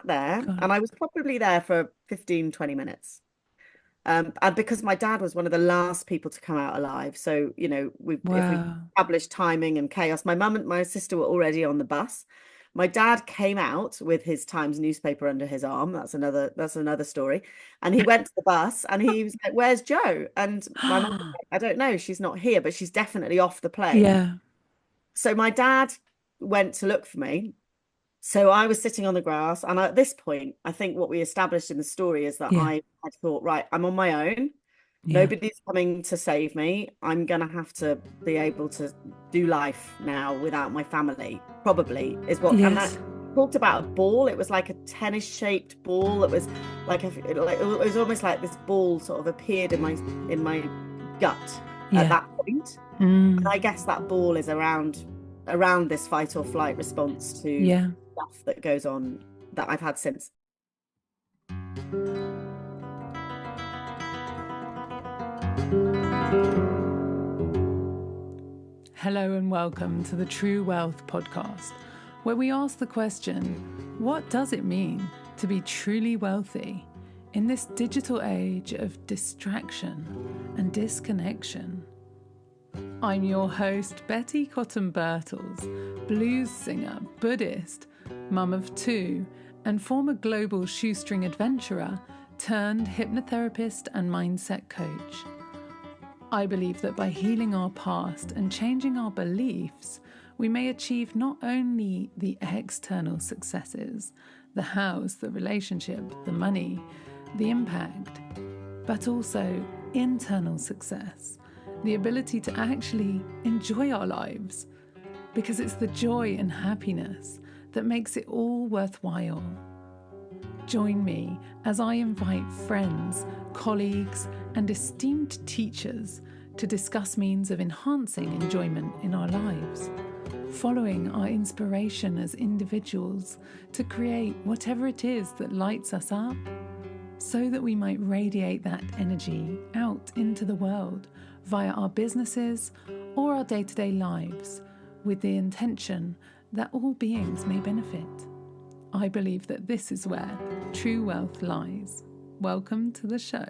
there, God. and I was probably there for 15, 20 minutes. And because my dad was one of the last people to come out alive. So, if we Wow. established timing and chaos, my mum and my sister were already on the bus. My dad came out with his Times newspaper under his arm. That's another story. And he went to the bus and he was like, "Where's Joe?" And my mum was like, "I don't know. She's not here, but she's definitely off the plane." Yeah. So my dad went to look for me. So I was sitting on the grass, and at this point, I think what we established in the story is that Yeah. I had thought, right, I'm on my own. Yeah. Nobody's coming to save me. I'm gonna have to be able to do life now without my family, probably is what. And that Yes. talked about a ball. It was like a tennis shaped ball. It was like it was almost like this ball sort of appeared in my gut at Yeah. that point. And Mm. I guess that ball is around this fight or flight response to Yeah. stuff that goes on that I've had since. Hello and welcome to the True Wealth podcast, where we ask the question, what does it mean to be truly wealthy in this digital age of distraction and disconnection? I'm your host, Betty Cotton Birtles, blues singer, Buddhist, mum of two, and former global shoestring adventurer turned hypnotherapist and mindset coach. I believe that by healing our past and changing our beliefs, we may achieve not only the external successes, the house, the relationship, the money, the impact, but also internal success, the ability to actually enjoy our lives, because it's the joy and happiness that makes it all worthwhile. Join me as I invite friends, colleagues, and esteemed teachers to discuss means of enhancing enjoyment in our lives, following our inspiration as individuals to create whatever it is that lights us up, so that we might radiate that energy out into the world via our businesses or our day-to-day lives, with the intention that all beings may benefit. I believe that this is where true wealth lies. Welcome to the show.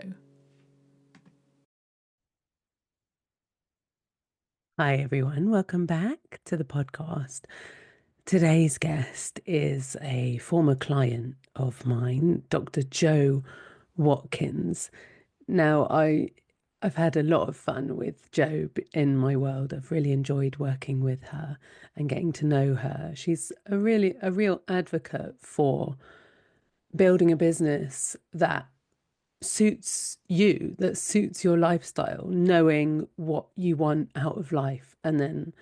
Hi, everyone. Welcome back to the podcast. Today's guest is a former client of mine, Dr. Joe Watkins. Now, I've had a lot of fun with Jo in my world. I've really enjoyed working with her and getting to know her. She's a real advocate for building a business that suits you, that suits your lifestyle, knowing what you want out of life, and then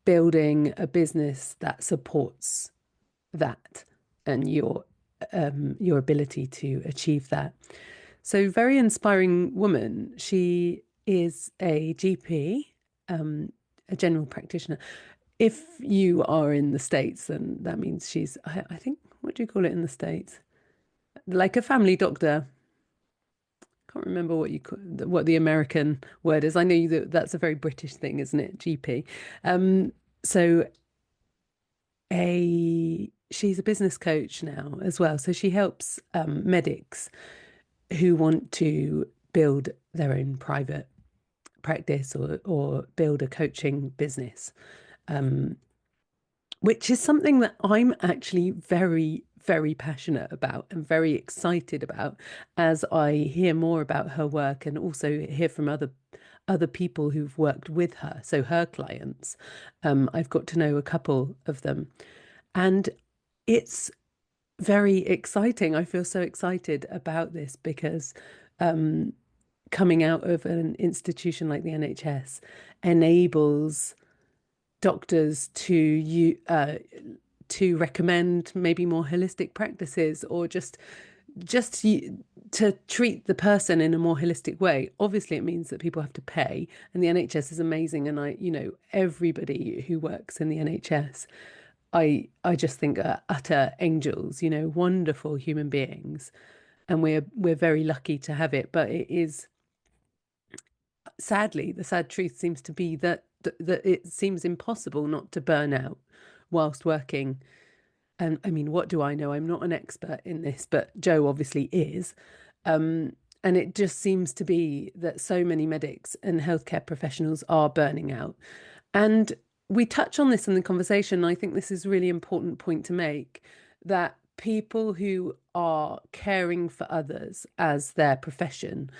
building a business that supports that and your ability to achieve that. So, very inspiring woman. She is a GP, a general practitioner. If you are in the States, then that means she's, I think, what do you call it in the States? Like a family doctor. Can't remember what the American word is. I know that's a very British thing, isn't it? GP. So she's a business coach now as well. So she helps medics who want to build their own private practice or build a coaching business, which is something that I'm actually very, very passionate about and very excited about as I hear more about her work and also hear from other people who've worked with her, so her clients. I've got to know a couple of them, and it's very exciting. I feel so excited about this because coming out of an institution like the NHS enables doctors to recommend maybe more holistic practices or just to treat the person in a more holistic way. Obviously, it means that people have to pay, and the NHS is amazing. And everybody who works in the NHS, I just think are utter angels, wonderful human beings, and we're very lucky to have it. But it is sadly, the sad truth seems to be that it seems impossible not to burn out whilst working and I mean, what do I know? I'm not an expert in this, but Joe obviously is. And it just seems to be that so many medics and healthcare professionals are burning out. And we touch on this in the conversation. I think this is a really important point to make, that people who are caring for others as their profession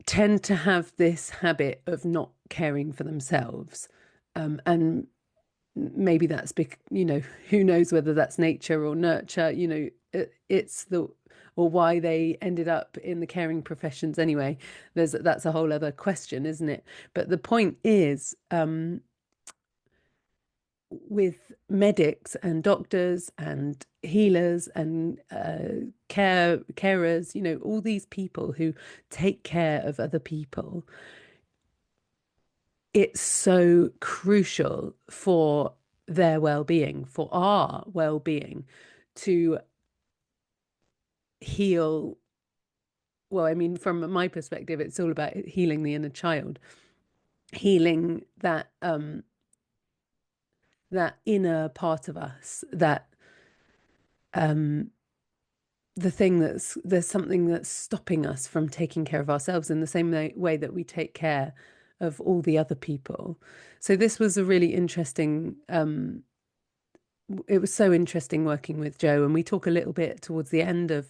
tend to have this habit of not caring for themselves. And maybe that's who knows whether that's nature or nurture, it's the or why they ended up in the caring professions anyway. That's a whole other question, isn't it? But the point is, with medics and doctors and healers and carers, all these people who take care of other people, it's so crucial for their well-being, for our well-being, to heal. Well, I mean, from my perspective, it's all about healing the inner child, healing that inner part of us, that the thing there's something that's stopping us from taking care of ourselves in the same way that we take care of all the other people. So this was a really interesting, it was so interesting working with Joe, and we talk a little bit towards the end of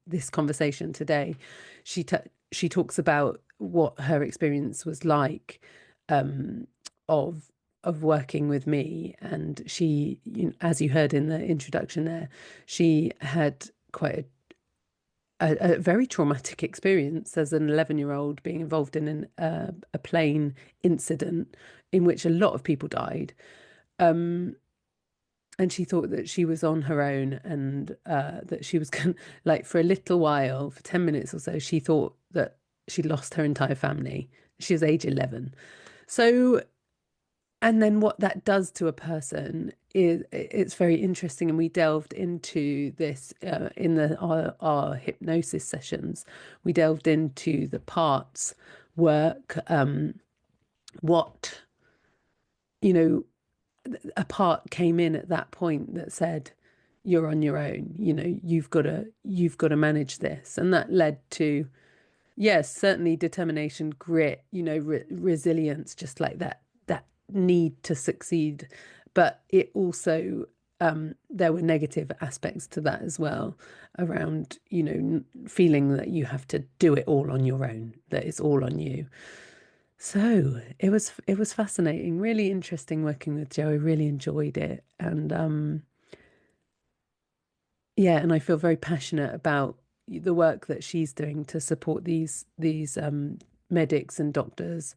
this conversation today. She talks about what her experience was like, of working with me, and she, as you heard in the introduction there, she had quite a very traumatic experience as an 11-year-old, being involved in a plane incident in which a lot of people died. And she thought that she was on her own, and that she was going, like, for a little while, for 10 minutes or so, she thought that she'd lost her entire family. She was age 11. So, and then what that does to a person is, it's very interesting. And we delved into this in our hypnosis sessions. We delved into the parts work, what, a part came in at that point that said, you're on your own, you've got to manage this. And that led to, yes, certainly determination, grit, resilience, just like that need to succeed. But it also, there were negative aspects to that as well, around, feeling that you have to do it all on your own, that it's all on you. So it was fascinating, really interesting working with Joe. I really enjoyed it. And yeah, and I feel very passionate about the work that she's doing to support these medics and doctors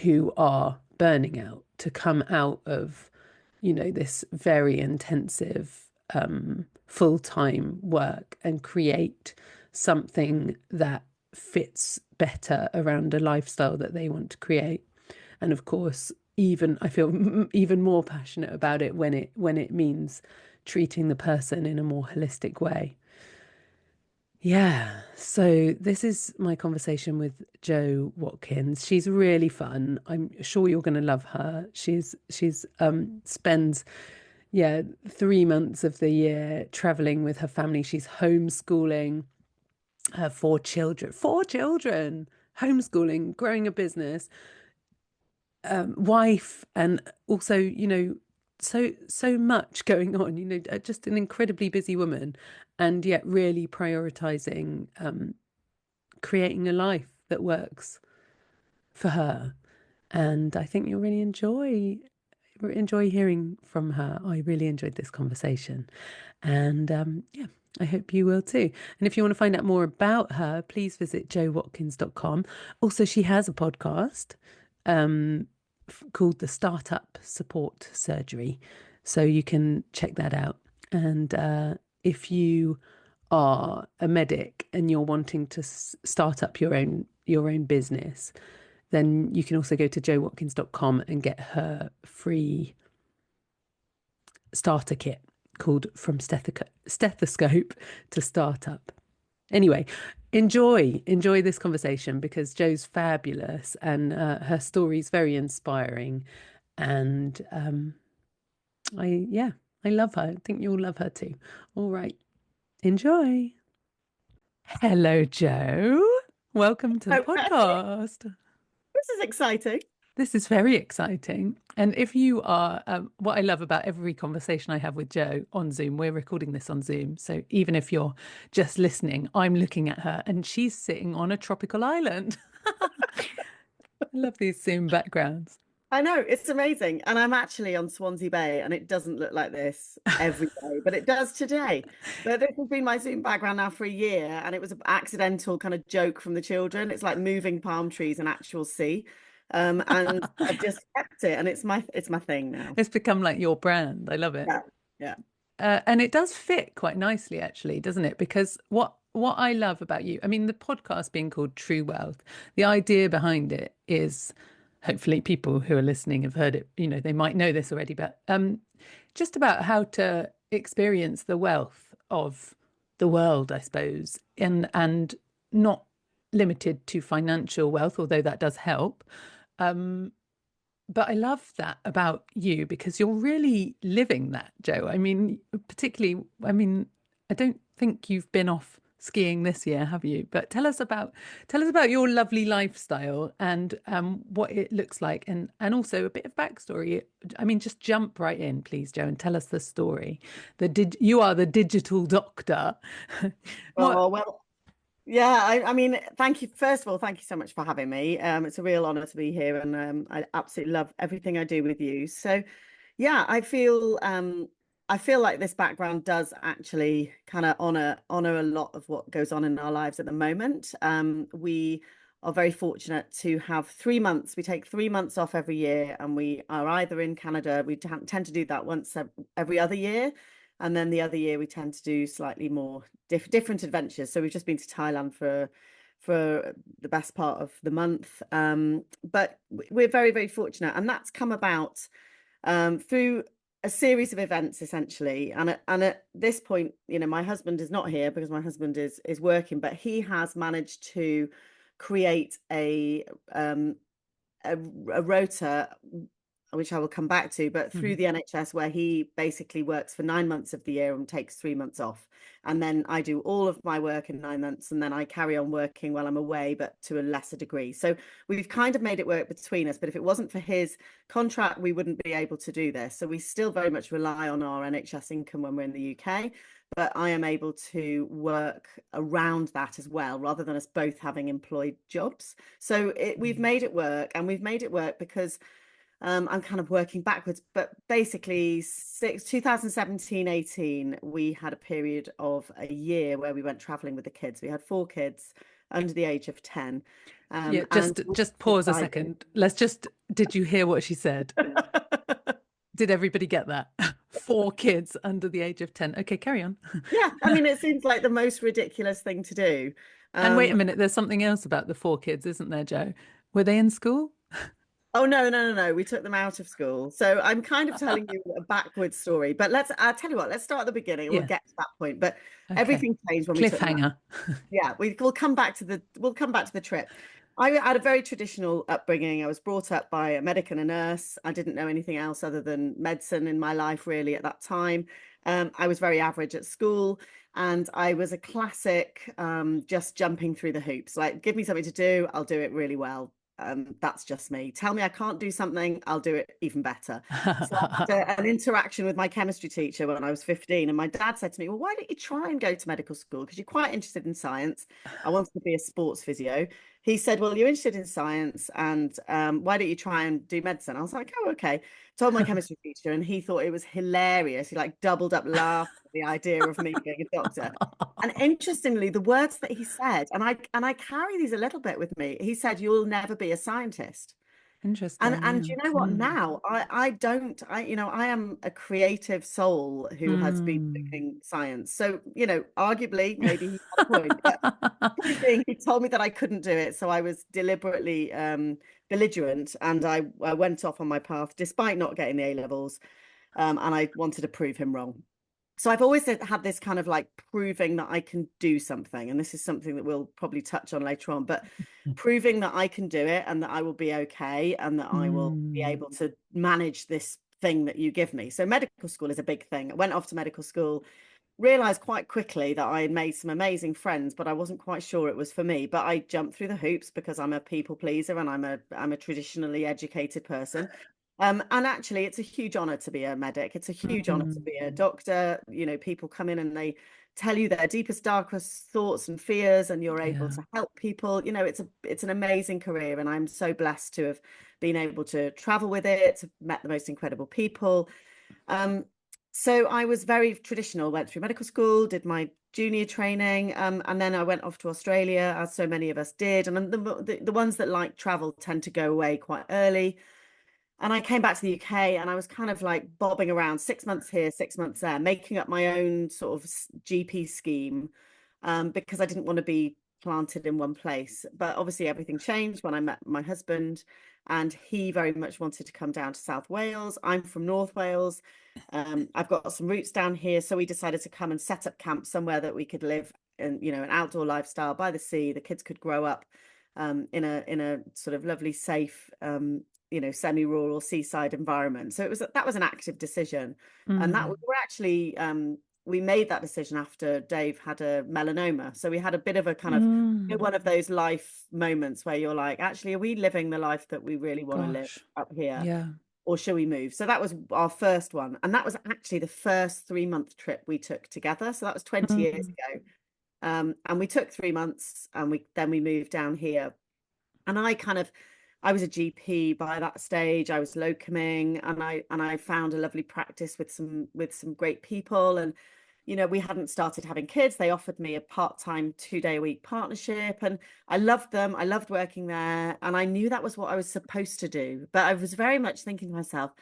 who are burning out, to come out of, this very intensive full-time work and create something that fits better around a lifestyle that they want to create. And of course, I feel even more passionate about it when it means treating the person in a more holistic way. Yeah, so this is my conversation with Jo Watkins. She's really fun. I'm sure you're going to love her. She's spends 3 months of the year traveling with her family. She's homeschooling her four children, homeschooling, growing a business, wife, and also, so much going on, just an incredibly busy woman, and yet really prioritizing creating a life that works for her. And I think you'll really enjoy hearing from her. I really enjoyed this conversation, and yeah, I hope you will too. And if you want to find out more about her, please visit jowatkins.com. Also, she has a podcast called the Startup Support Surgery, so you can check that out. And if you are a medic and you're wanting to start up your own business, then you can also go to jowatkins.com and get her free starter kit called From Stethoscope to Startup. Anyway, enjoy this conversation, because Jo's fabulous, and her story is very inspiring. And I love her. I think you'll love her too. All right. Enjoy. Hello, Joe. Welcome to the Okay, podcast. this is exciting. This is very exciting. And if you are, what I love about every conversation I have with Joe on Zoom, we're recording this on Zoom. So even if you're just listening, I'm looking at her and she's sitting on a tropical island. I love these Zoom backgrounds. I know, it's amazing. And I'm actually on Swansea Bay, and it doesn't look like this every day, but it does today. But this has been my Zoom background now for a year, and it was an accidental kind of joke from the children. It's like moving palm trees and actual sea. And I've just kept it, and it's my thing now. It's become like your brand. I love it. Yeah. Yeah. And it does fit quite nicely, actually, doesn't it? Because what I love about you, I mean, the podcast being called True Wealth, the idea behind it is, hopefully, people who are listening have heard it. You know, they might know this already, but just about how to experience the wealth of the world, I suppose, and not limited to financial wealth, although that does help. Um, but I love that about you because you're really living that, Joe. I mean, particularly, I mean, I don't think you've been off skiing this year, have you? But tell us about your lovely lifestyle and what it looks like, and also a bit of backstory. I mean, just jump right in, please, Joe, and tell us the story. You are the digital doctor. What? Oh, well, yeah, I mean, thank you. First of all, thank you so much for having me. It's a real honor to be here, and I absolutely love everything I do with you. So, yeah, I feel like this background does actually kind of honor a lot of what goes on in our lives at the moment. We are very fortunate to have 3 months. We take 3 months off every year, and we are either in Canada. We tend to do that once every other year. And then the other year we tend to do slightly more different adventures. So we've just been to Thailand for the best part of the month. But we're very, very fortunate. And that's come about through a series of events, essentially. And at this point, my husband is not here because my husband is working, but he has managed to create a rota, which I will come back to, but through the NHS, where he basically works for 9 months of the year and takes 3 months off. And then I do all of my work in 9 months, and then I carry on working while I'm away, but to a lesser degree. So we've kind of made it work between us. But if it wasn't for his contract, we wouldn't be able to do this. So we still very much rely on our NHS income when we're in the UK. But I am able to work around that as well, rather than us both having employed jobs. So we've made it work, and we've made it work because I'm kind of working backwards, but basically 2017-18, we had a period of a year where we went traveling with the kids. We had 4 kids under the age of 10. Yeah, And just we pause a decided. second. Did you hear what she said? Did everybody get that? 4 kids under the age of 10. Okay, carry on. Yeah, I mean, it seems like the most ridiculous thing to do. And wait a Um, minute, there's something else about the 4 kids, isn't there, Joe? Were they in school? Oh, no, no, no, no. We took them out of school. So I'm kind of telling you a backwards story. But I'll tell you what, let's start at the beginning and we'll Yeah. get to that point. But Okay. everything changed when we took them out. Cliffhanger. Yeah, we'll come back to the trip. I had a very traditional upbringing. I was brought up by a medic and a nurse. I didn't know anything else other than medicine in my life, really, at that time. I was very average at school, and I was a classic, just jumping through the hoops. Like, give me something to do, I'll do it really well. That's just me. Tell me I can't do something, I'll do it even better. So I had an interaction with my chemistry teacher when I was 15, and my dad said to me, well, why don't you try and go to medical school? Because you're quite interested in science. I wanted to be a sports physio. He said, well, you're interested in science, and why don't you try and do medicine? I was like, oh, okay. Told my chemistry teacher, and he thought it was hilarious. He like doubled up laughed at the idea of me being a doctor. And interestingly, the words that he said, and I carry these a little bit with me. He said, "You'll never be a scientist." And Interesting, you know what? Now I don't. I am a creative soul yeah. who has been doing science. So arguably, maybe he had a point. But point being, he told me that I couldn't do it, so I was deliberately belligerent, and I went off on my path despite not getting the A levels, and I wanted to prove him wrong. So I've always had this kind of like proving that I can do something, and this is something that we'll probably touch on later on, but proving that I can do it and that I will be okay and that I will be Mm. able to manage this thing that you give me. So medical school is a big thing. I went off to medical school, realized quite quickly that I had made some amazing friends, but I wasn't quite sure it was for me. But I jumped through the hoops because I'm a people pleaser and I'm a traditionally educated person. And actually, it's a huge honor to be a medic. It's a huge honor to be a doctor. People come in and they tell you their deepest, darkest thoughts and fears, and you're able to help people. It's an amazing career, and I'm so blessed to have been able to travel with it, to met the most incredible people. So I was very traditional, went through medical school, did my junior training, and then I went off to Australia, as so many of us did. And the ones that like travel tend to go away quite early. And I came back to the UK and I was kind of like bobbing around 6 months here, 6 months there, making up my own sort of GP scheme, because I didn't want to be planted in one place. But obviously everything changed when I met my husband, and he very much wanted to come down to South Wales. I'm from North Wales. I've got some roots down here. So we decided to come and set up camp somewhere that we could live in, an outdoor lifestyle by the sea. The kids could grow up in a sort of lovely, safe, semi-rural seaside environment. So that was an active decision. And that we're actually we made that decision after Dave had a melanoma. So we had a bit of a kind of one of those life moments where you're like, actually, are we living the life that we really want to live up here? Yeah. Or shall we move? So that was our first one. And that was actually the first 3-month trip we took together. So that was 20 years ago. And we took 3 months, and we moved down here. And I was a GP by that stage. I was locuming, and I found a lovely practice with some great people. And we hadn't started having kids. They offered me a part-time 2-day-a-week partnership, and I loved them. I loved working there, and I knew that was what I was supposed to do. But I was very much thinking to myself,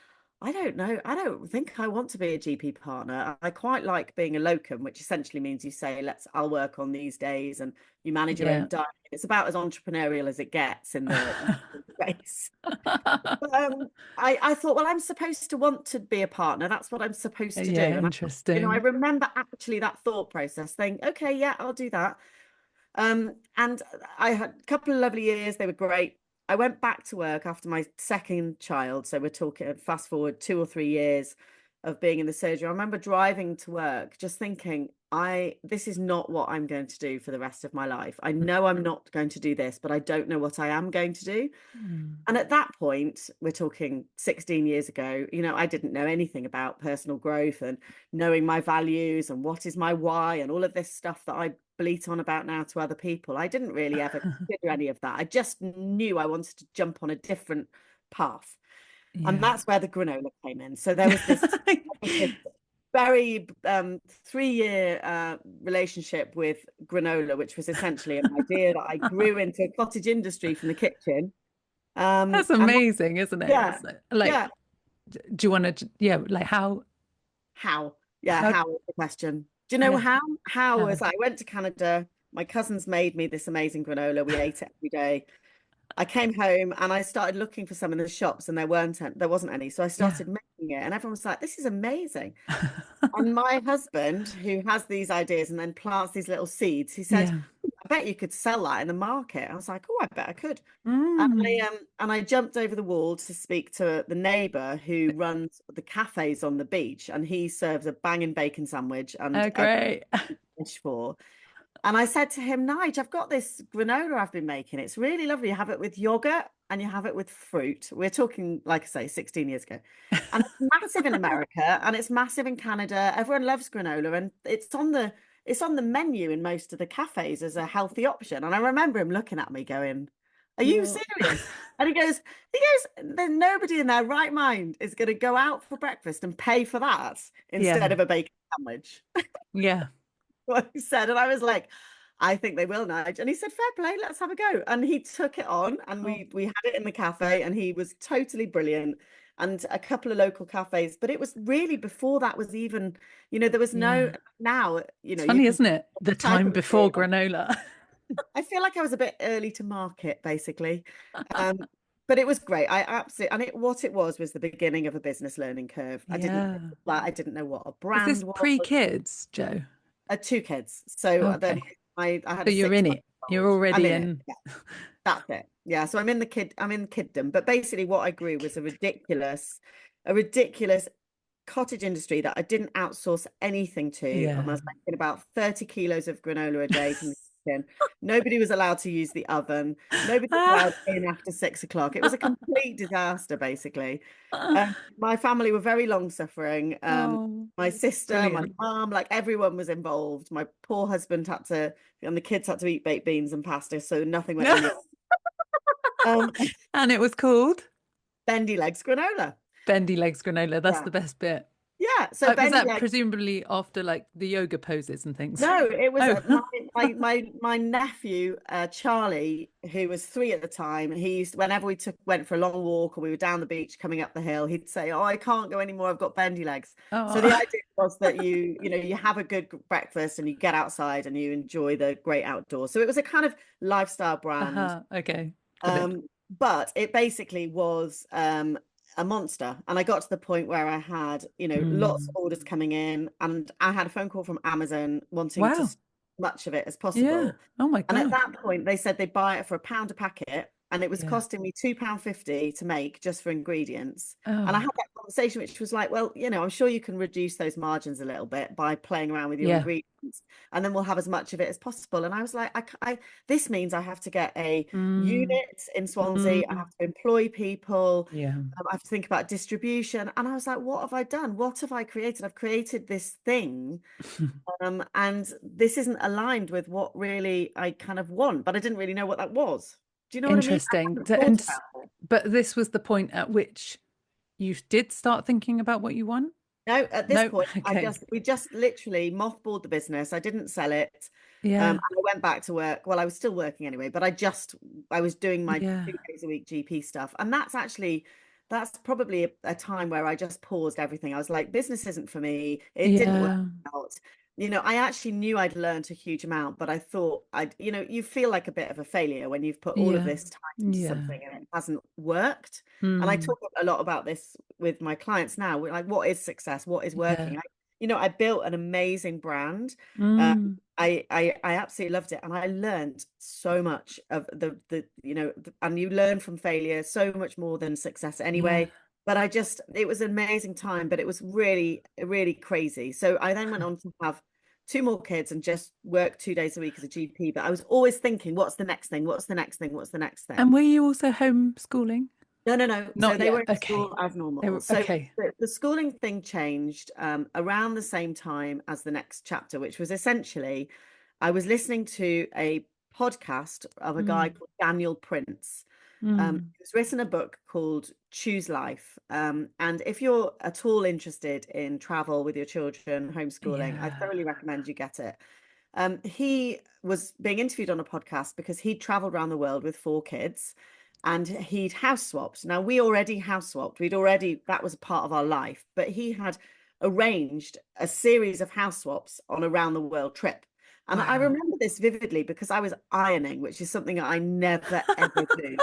I don't know. I don't think I want to be a GP partner. I quite like being a locum, which essentially means you say, I'll work on these days, and you manage your own diet. It's about as entrepreneurial as it gets in the space. But, I thought, well, I'm supposed to want to be a partner. That's what I'm supposed to do. And Interesting. I remember actually that thought process, saying, okay, yeah, I'll do that. And I had a couple of lovely years. They were great. I went back to work after my second child. So we're talking fast forward 2 or 3 years of being in the surgery. I remember driving to work, just thinking, this is not what I'm going to do for the rest of my life. I know I'm not going to do this, but I don't know what I am going to do. And at that point, we're talking 16 years ago, I didn't know anything about personal growth and knowing my values and what is my why and all of this stuff that I bleat on about now to other people. I didn't really ever consider any of that. I just knew I wanted to jump on a different path. And that's where the granola came in. So there was this very 3-year relationship with granola, which was essentially an idea that I grew into a cottage industry from the kitchen. That's amazing, isn't it? Yeah. Do you want to, like how is the question. Do you know how was I went to Canada, my cousins made me this amazing granola, we ate it every day. I came home and I started looking for some in the shops, and there wasn't any, so I started making it, and everyone was like, this is amazing. And my husband, who has these ideas and then plants these little seeds, he said, I bet you could sell that in the market. I was like, oh, I bet I could. And I jumped over the wall to speak to the neighbor who runs the cafes on the beach, and he serves a banging bacon sandwich and great fish for. And I said to him, Nige, I've got this granola I've been making. It's really lovely. You have it with yogurt and you have it with fruit. We're talking, like I say, 16 years ago. And it's massive in America and it's massive in Canada. Everyone loves granola, and it's on the menu in most of the cafes as a healthy option. And I remember him looking at me going, are you serious? And he goes, there's nobody in their right mind is going to go out for breakfast and pay for that instead of a bacon sandwich. What he said, and I was like, I think they will, Nige. And he said, fair play, let's have a go. And he took it on, and we had it in the cafe, and he was totally brilliant. And a couple of local cafes, but it was really before that was even, there was no, now, it's funny, isn't it? The time before granola. I feel like I was a bit early to market, basically. But it was great. I absolutely, and what it was the beginning of a business learning curve. I didn't know what a brand was. Is this pre-kids, Jo? 2 kids. So then I had. So you're in it. You're already in. That's it. Yeah. So I'm in kiddom. But basically, what I grew was a ridiculous a ridiculous cottage industry that I didn't outsource anything to. And I Yeah. was making about 30 kilos of granola a day from the kitchen. Nobody was allowed to use the oven. Nobody was allowed in after 6 o'clock. It was a complete disaster, basically. My family were very long suffering. Oh, My sister, my brilliant. mum, like everyone was involved. My poor husband had to, and the kids had to eat baked beans and pasta, so nothing went in the And it was called bendy legs granola. Bendy Legs Granola. That's Yeah. the best bit. Yeah. So Was bendy that legs. presumably after like the yoga poses and things? No, it was Oh, my nephew Charlie, who was 3 at the time. He used whenever we went for a long walk or we were down the beach coming up the hill, he'd say, "Oh, I can't go anymore. I've got bendy legs." So the oh, idea was that you have a good breakfast and you get outside and you enjoy the great outdoors. So it was a kind of lifestyle brand. okay, got it. But it basically was a monster. And I got to the point where I had, lots of Mm. orders coming in, and I had a phone call from Amazon wanting to Wow. much of it as Yeah. possible. Oh my And at God. that point, they said they'd buy it for £1 a packet, and it was Yeah. costing me £2.50 to make just for ingredients. And I Oh, had that conversation, which was like, well, I'm sure you can reduce those margins a little bit by playing around with your yeah. ingredients, and then we'll have as much of it as possible. And I was like, this means I have to get a Mm. unit in Swansea. I Mm. have to employ people. Yeah. I have to think about distribution. And I was like, what have I done? What have I created? I've created this thing, and this isn't aligned with what really I kind of want, but I didn't really know what that was. Do you know what I mean? I Interesting. hadn't thought about it. But this was the point at which you did start thinking about what you want? No, at this No. point, Okay. we just literally mothballed the business. I didn't sell it. Yeah. And I went back to work. Well, I was still working anyway, but I was doing my Yeah. 2 days a week GP stuff. And that's probably a time where I just paused everything. I was like, business isn't for me. It didn't work Yeah. out. I actually knew I'd learned a huge amount, but I thought you feel like a bit of a failure when you've put all of Yeah. this time into Yeah. something and it hasn't worked. And I Mm. talk a lot about this with my clients now. We're like, what is success? What is Yeah. working? I built an amazing brand. Um, Mm. I absolutely loved it, and I learned so much of and you learn from failure so much more than success Yeah. anyway. But it was an amazing time, but it was really, really crazy. So I then went on to have 2 more kids and just work 2 days a week as a GP. But I was always thinking, what's the next thing? What's the next thing? What's the next thing? And were you also homeschooling? No, no, no. So Not they were yet. in Okay. school as They normal. were So okay. the schooling thing changed around the same time as the next chapter, which was essentially I was listening to a podcast of a guy Mm. called Daniel Prince. Mm. He's written a book called Choose Life. And if you're at all interested in travel with your children, homeschooling, I Yeah. thoroughly recommend you get it. He was being interviewed on a podcast because he'd traveled around the world with 4 kids and he'd house swapped. Now, we already house swapped. That was a part of our life, but he had arranged a series of house swaps on a round the world trip. And I Wow. remember this vividly because I was ironing, which is something I never ever do.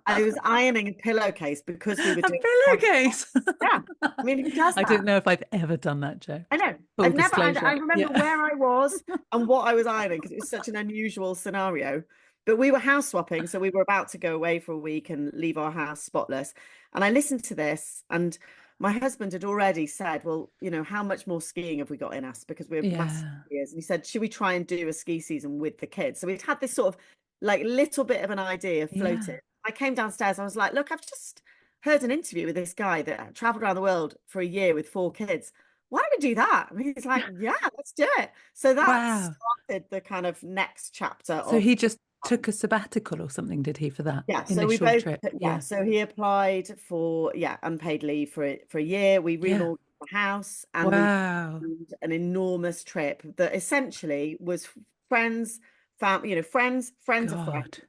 I was ironing a pillowcase because we were A doing house swaps. pillowcase. Yeah. I mean, who does I that? don't know if I've ever done that, Joe. I know. Full I disclosure. remember Yeah. where I was and what I was ironing because it was such an unusual scenario. But we were house swapping, so we were about to go away for a week and leave our house spotless. And I listened to this, and my husband had already said, well, how much more skiing have we got in us? Because we're massive Yeah. skiers. And he said, should we try and do a ski season with the kids? So we'd had this sort of like little bit of an idea Yeah. floated. I came downstairs, I was like, look, I've just heard an interview with this guy that traveled around the world for a year with 4 kids. Why don't we do that? And he's like, yeah, let's do it. So that Wow. started the kind of next chapter So of he just took a sabbatical or something, did he, for that yeah. So we initial both trip? yeah. Yeah. So he applied for unpaid leave for a year. We Yeah. remortgaged the house and we Wow. planned an enormous trip that essentially was friends, friends of friends, God.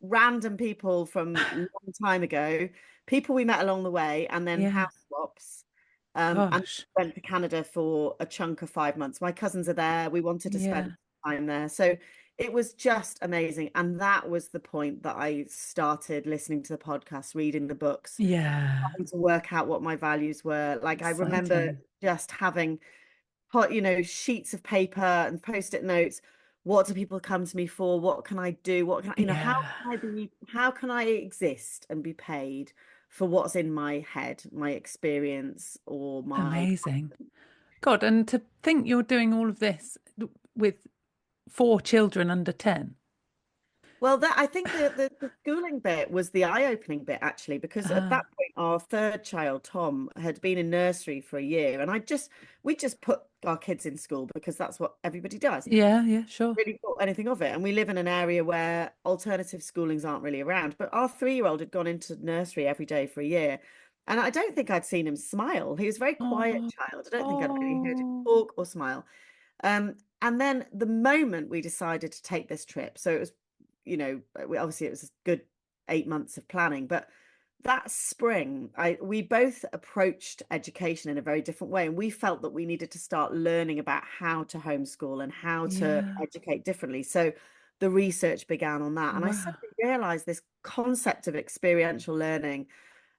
random people from a long time ago, people we met along the way, and then Yeah. house swaps. And Gosh. went to Canada for a chunk of 5 months. My cousins are there. We wanted to Yeah. spend time there. So it was just amazing. And that was the point that I started listening to the podcast, reading the books, Yeah. trying to work out what my values were. Like I remember Exciting. just having sheets of paper and post-it notes. What do people come to me for? What can I do? What can I, how Yeah. can I exist and be paid? for what's in my head, my experience, or my. Amazing. God, and to think you're doing all of this with 4 children under 10. Well, that I think the schooling bit was the eye-opening bit actually, because at that point our third child, Tom, had been in nursery for a year, and we just put our kids in school because that's what everybody does. Yeah, yeah, sure. Really thought anything of it, and we live in an area where alternative schoolings aren't really around. But our 3-year-old had gone into nursery every day for a year, and I don't think I'd seen him smile. He was a very quiet Oh, child. I don't think I'd really heard him oh, talk or smile. And then the moment we decided to take this trip, so it was, obviously it was a good 8 months of planning, but that spring, we both approached education in a very different way, and we felt that we needed to start learning about how to homeschool and how to yeah. educate differently. So the research began on that, and I Wow. suddenly realized this concept of experiential learning,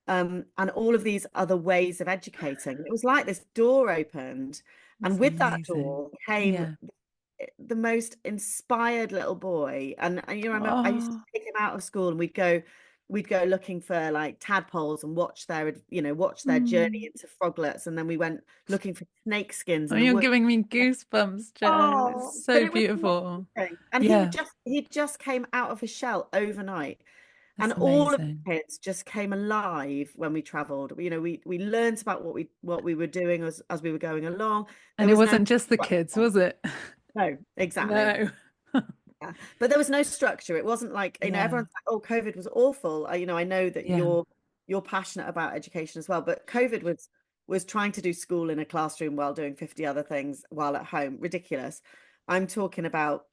and all of these other ways of educating. It was like this door opened, and That's with that amazing. door came Yeah. the most inspired little boy. And I remember I used to Oh, take him out of school, and we'd go looking for like tadpoles and watch their journey mm. into froglets, and then we went looking for snake skins Oh, and then you're worked. giving me goosebumps, Joe. Oh, It's but so it was beautiful. amazing. And Yeah, he just came out of his shell overnight. And that's all of the amazing. kids just came alive when we traveled. We learned about what we were doing as we were going along. There And it was no wasn't just the kids, structure. was it? No, exactly. No. Yeah. But there was no structure. It wasn't like, Yeah, everyone's like, oh, COVID was awful. I know that yeah, you're passionate about education as well, but COVID was trying to do school in a classroom while doing 50 other things while at home. Ridiculous. I'm talking about,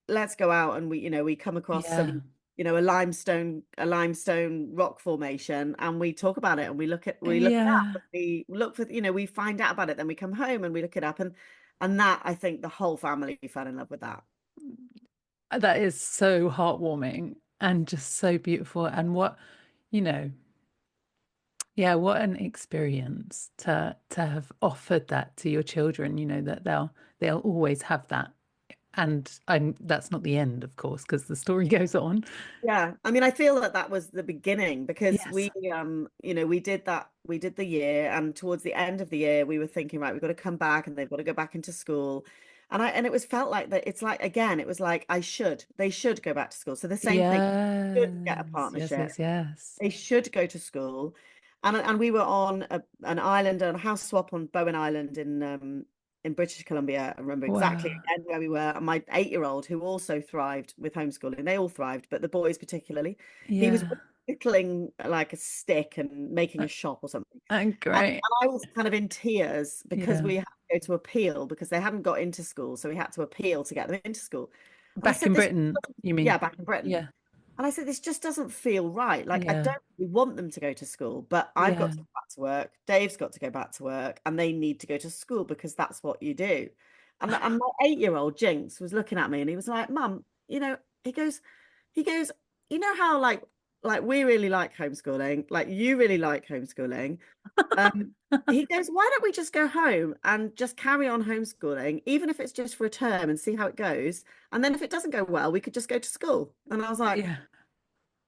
let's go out, and we come across yeah, some, a limestone rock formation, and we talk about it, and we look it up, yeah. and we look for, we find out about it, then we come home and we look it up, and that, I think the whole family fell in love with that. That is so heartwarming and just so beautiful. And you know, yeah, what an experience to have offered that to your children, that they'll always have that. And that's not the end, of course, because the story goes on. Yeah, I mean, I feel that that was the beginning, because Yes. we did the year, and towards the end of the year, we were thinking, right, we've got to come back, and they've got to go back into school. And it was felt like that. It's like, again, it was like, they should go back to school. So the same thing, should get a Yes, yes, partnership. yes, yes. They should go to school. And we were on an island, on a house swap on Bowen Island in British Columbia. I remember exactly Wow. again where we were. And my 8-year-old, who also thrived with homeschooling, they all thrived, but the boys particularly, he was Yeah. whittling like a stick and making a shop or something. And Great. I was kind of in tears because Yeah. we had to go to appeal because they hadn't got into school. So we had to appeal to get them into school. And I Back said, in this, Britain, you mean? yeah, back in Britain. Yeah. And I said, this just doesn't feel right. Like, I Yeah. don't really want them to go to school, but I've got Yeah. to go back to work. Dave's got to go back to work, and they need to go to school because that's what you do. And my 8-year-old Jinx was looking at me, and he was like, Mum, he goes, how like we really like homeschooling, like you really like homeschooling. Um, he goes, why don't we just go home and just carry on homeschooling, even if it's just for a term, and see how it goes. And then if it doesn't go well, we could just go to school. And I was like, Yeah.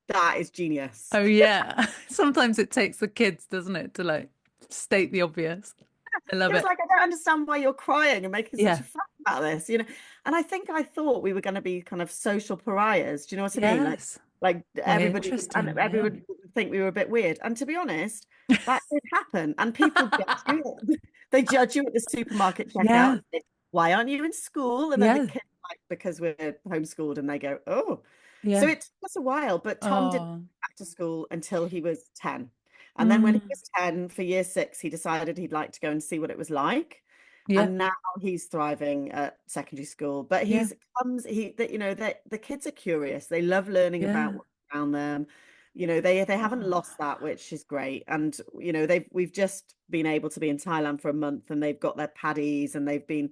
that is genius. Oh, yeah. Sometimes it takes the kids, doesn't it, to like state the obvious. I He love was it. like, I don't understand why you're crying and making such a Yeah. fuss about this. And I thought we were going to be kind of social pariahs. Do you know what I mean? Yes. Like Well, everybody, and interesting. Yeah. everybody would think we were a bit weird. And to be honest, that did happen. And people judge you. They judge you at the supermarket checkout Yeah. and say, why aren't you in school? And then the Yeah. kids, like, because we're homeschooled, and they go, oh. So Yeah. it took us a while, but Tom didn't Oh. go back to school until he was 10. And then when he Mm. was 10 for year 6, he decided he'd like to go and see what it was like. Yeah. And now he's thriving at secondary school. But Yeah. the kids are curious. They love learning about Yeah. what's around them. They haven't Oh. lost that, which is great. And we've just been able to be in Thailand for a month, and they've got their paddies, and they've been,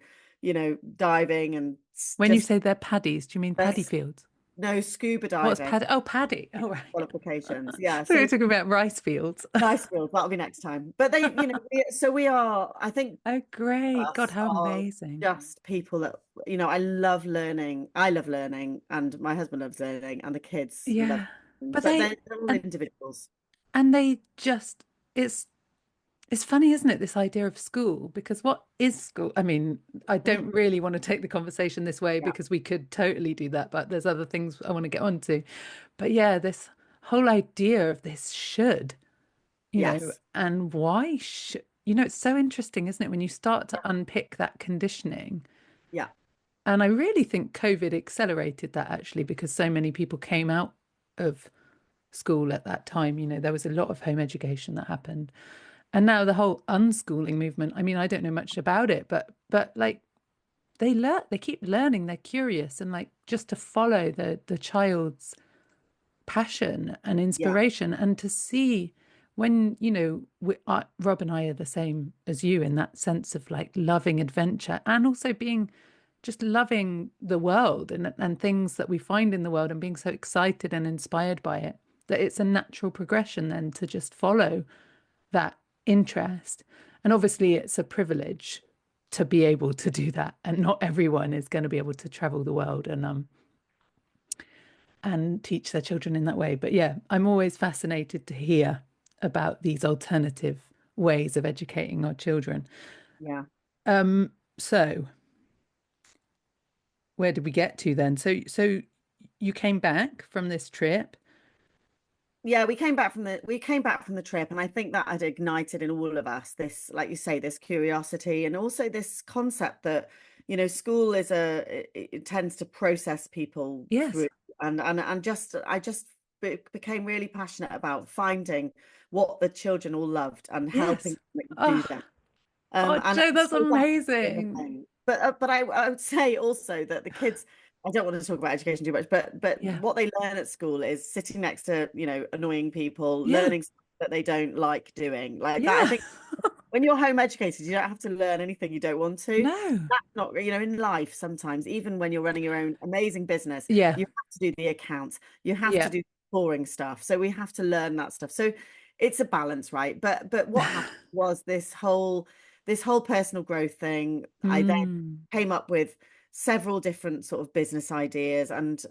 diving, and When you just say they're paddies, do you mean paddy there's fields? no scuba What's diving paddy? Oh, paddy. Oh, right. qualifications. Yeah. I thought you were So talking about rice fields. nice skills. That'll be next time. But we are, I think Oh, great. God, us how are amazing. just people that, I love learning. I love learning, and my husband loves learning, and the kids love Yeah. learning, But but they're all and individuals. And they just, it's funny, isn't it, this idea of school? Because what is school? I mean, I don't really want to take the conversation this way Yeah. because we could totally do that, but there's other things I want to get onto. But yeah, this whole idea of this should, Yes. and why should, it's so interesting, isn't it, when you start to unpick that conditioning. Yeah. And I really think COVID accelerated that actually because so many people came out of school at that time. There was a lot of home education that happened. And now the whole unschooling movement, I mean, I don't know much about it, but like they keep learning, they're curious, and like just to follow the child's passion and Yeah. inspiration and to see when, Rob and I are the same as you in that sense of like loving adventure and also being just loving the world and things that we find in the world and being so excited and inspired by it, that it's a natural progression then to just follow that interest. And obviously, it's a privilege to be able to do that. And not everyone is going to be able to travel the world and teach their children in that way. But yeah, I'm always fascinated to hear about these alternative ways of educating our children. Yeah. So where did we get to then? So you came back from this trip. Yeah, we came back from the trip, and I think that had ignited in all of us this, like you say, this curiosity, and also this concept that, school it tends to process people Yes. through, and just I just became really passionate about finding what the children all loved and helping Yes. them do Oh, that. oh, And Joe, that's so that became a amazing. thing. But I would say also that the kids, I don't want to talk about education too much, but Yeah. what they learn at school is sitting next to, annoying people, Yeah. learning stuff that they don't like doing. Like that, I Yeah. think when you're home educated, you don't have to learn anything you don't want to. No. That's not, in life sometimes, even when you're running your own amazing business, Yeah. you have to do the accounts, you have to Yeah. do boring stuff. So we have to learn that stuff. So it's a balance, right? But what happened was this whole personal growth thing. I then Mm, came up with several different sort of business ideas and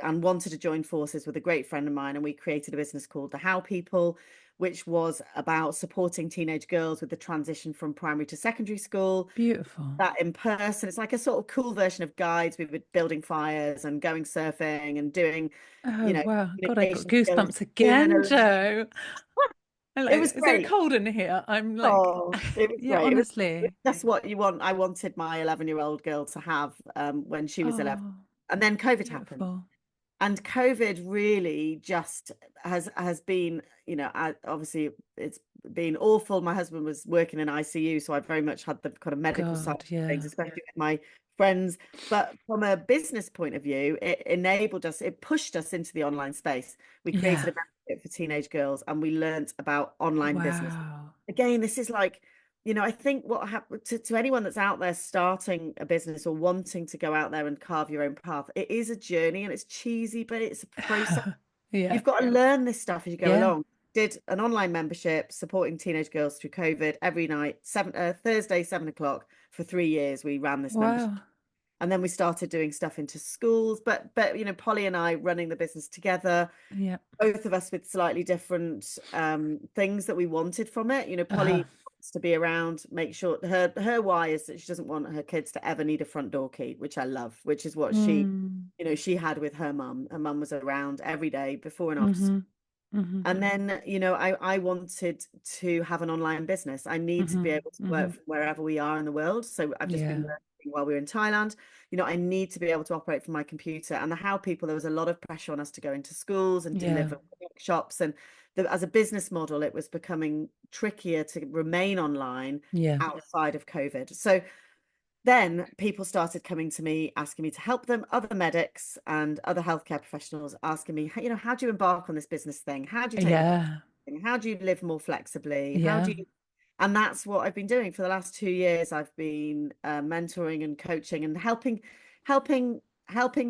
wanted to join forces with a great friend of mine, and we created a business called the How People, which was about supporting teenage girls with the transition from primary to secondary school, beautiful. that in person. It's like a sort of cool version of guides. We were building fires and going surfing and doing, Oh, wow. God, I got communication skills, goosebumps doing again, Joe. I'm it like, was is it great. cold in here? I'm like, Oh, it was yeah, great. It was honestly. just what you want. I wanted my 11-year-old girl to have when she was 11. Oh, And then COVID happened. beautiful. And COVID really just has been, obviously it's been awful. My husband was working in ICU, so I very much had the kind of medical side God, of things, yeah. especially with my friends. But from a business point of view, it pushed us into the online space. We created Yeah. a membership for teenage girls, and we learnt about online business. Wow. Again, this is like, I think what happened to anyone that's out there starting a business or wanting to go out there and carve your own path, it is a journey, and it's cheesy, but it's a process. Yeah. You've got to learn this stuff as you go Yeah. along. Did an online membership supporting teenage girls through COVID every night, Thursday, 7 o'clock for 3 years. We ran this membership, Wow. and then we started doing stuff into schools. But Polly and I running the business together, Yeah. both of us with slightly different things that we wanted from it. Uh, Polly wants to be around, make sure her why is that she doesn't want her kids to ever need a front door key, which I love, which is what mm, she had with her mum. Her mum was around every day before and after school. mm-hmm, mm-hmm, And then, I wanted to have an online business. I need to be mm-hmm, able to mm-hmm. work from wherever we are in the world. So I've just been Yeah. working while we were in Thailand. I need to be able to operate from my computer. And the How People, there was a lot of pressure on us to go into schools and Yeah. deliver workshops. And as a business model, it was becoming trickier to remain online Yeah. outside of COVID. So then people started coming to me asking me to help them, other medics and other healthcare professionals asking me, how do you embark on this business thing? How do you take the Yeah. thing? How do you live more flexibly? How do Yeah. you And that's what I've been doing for the last 2 years. I've been mentoring and coaching and helping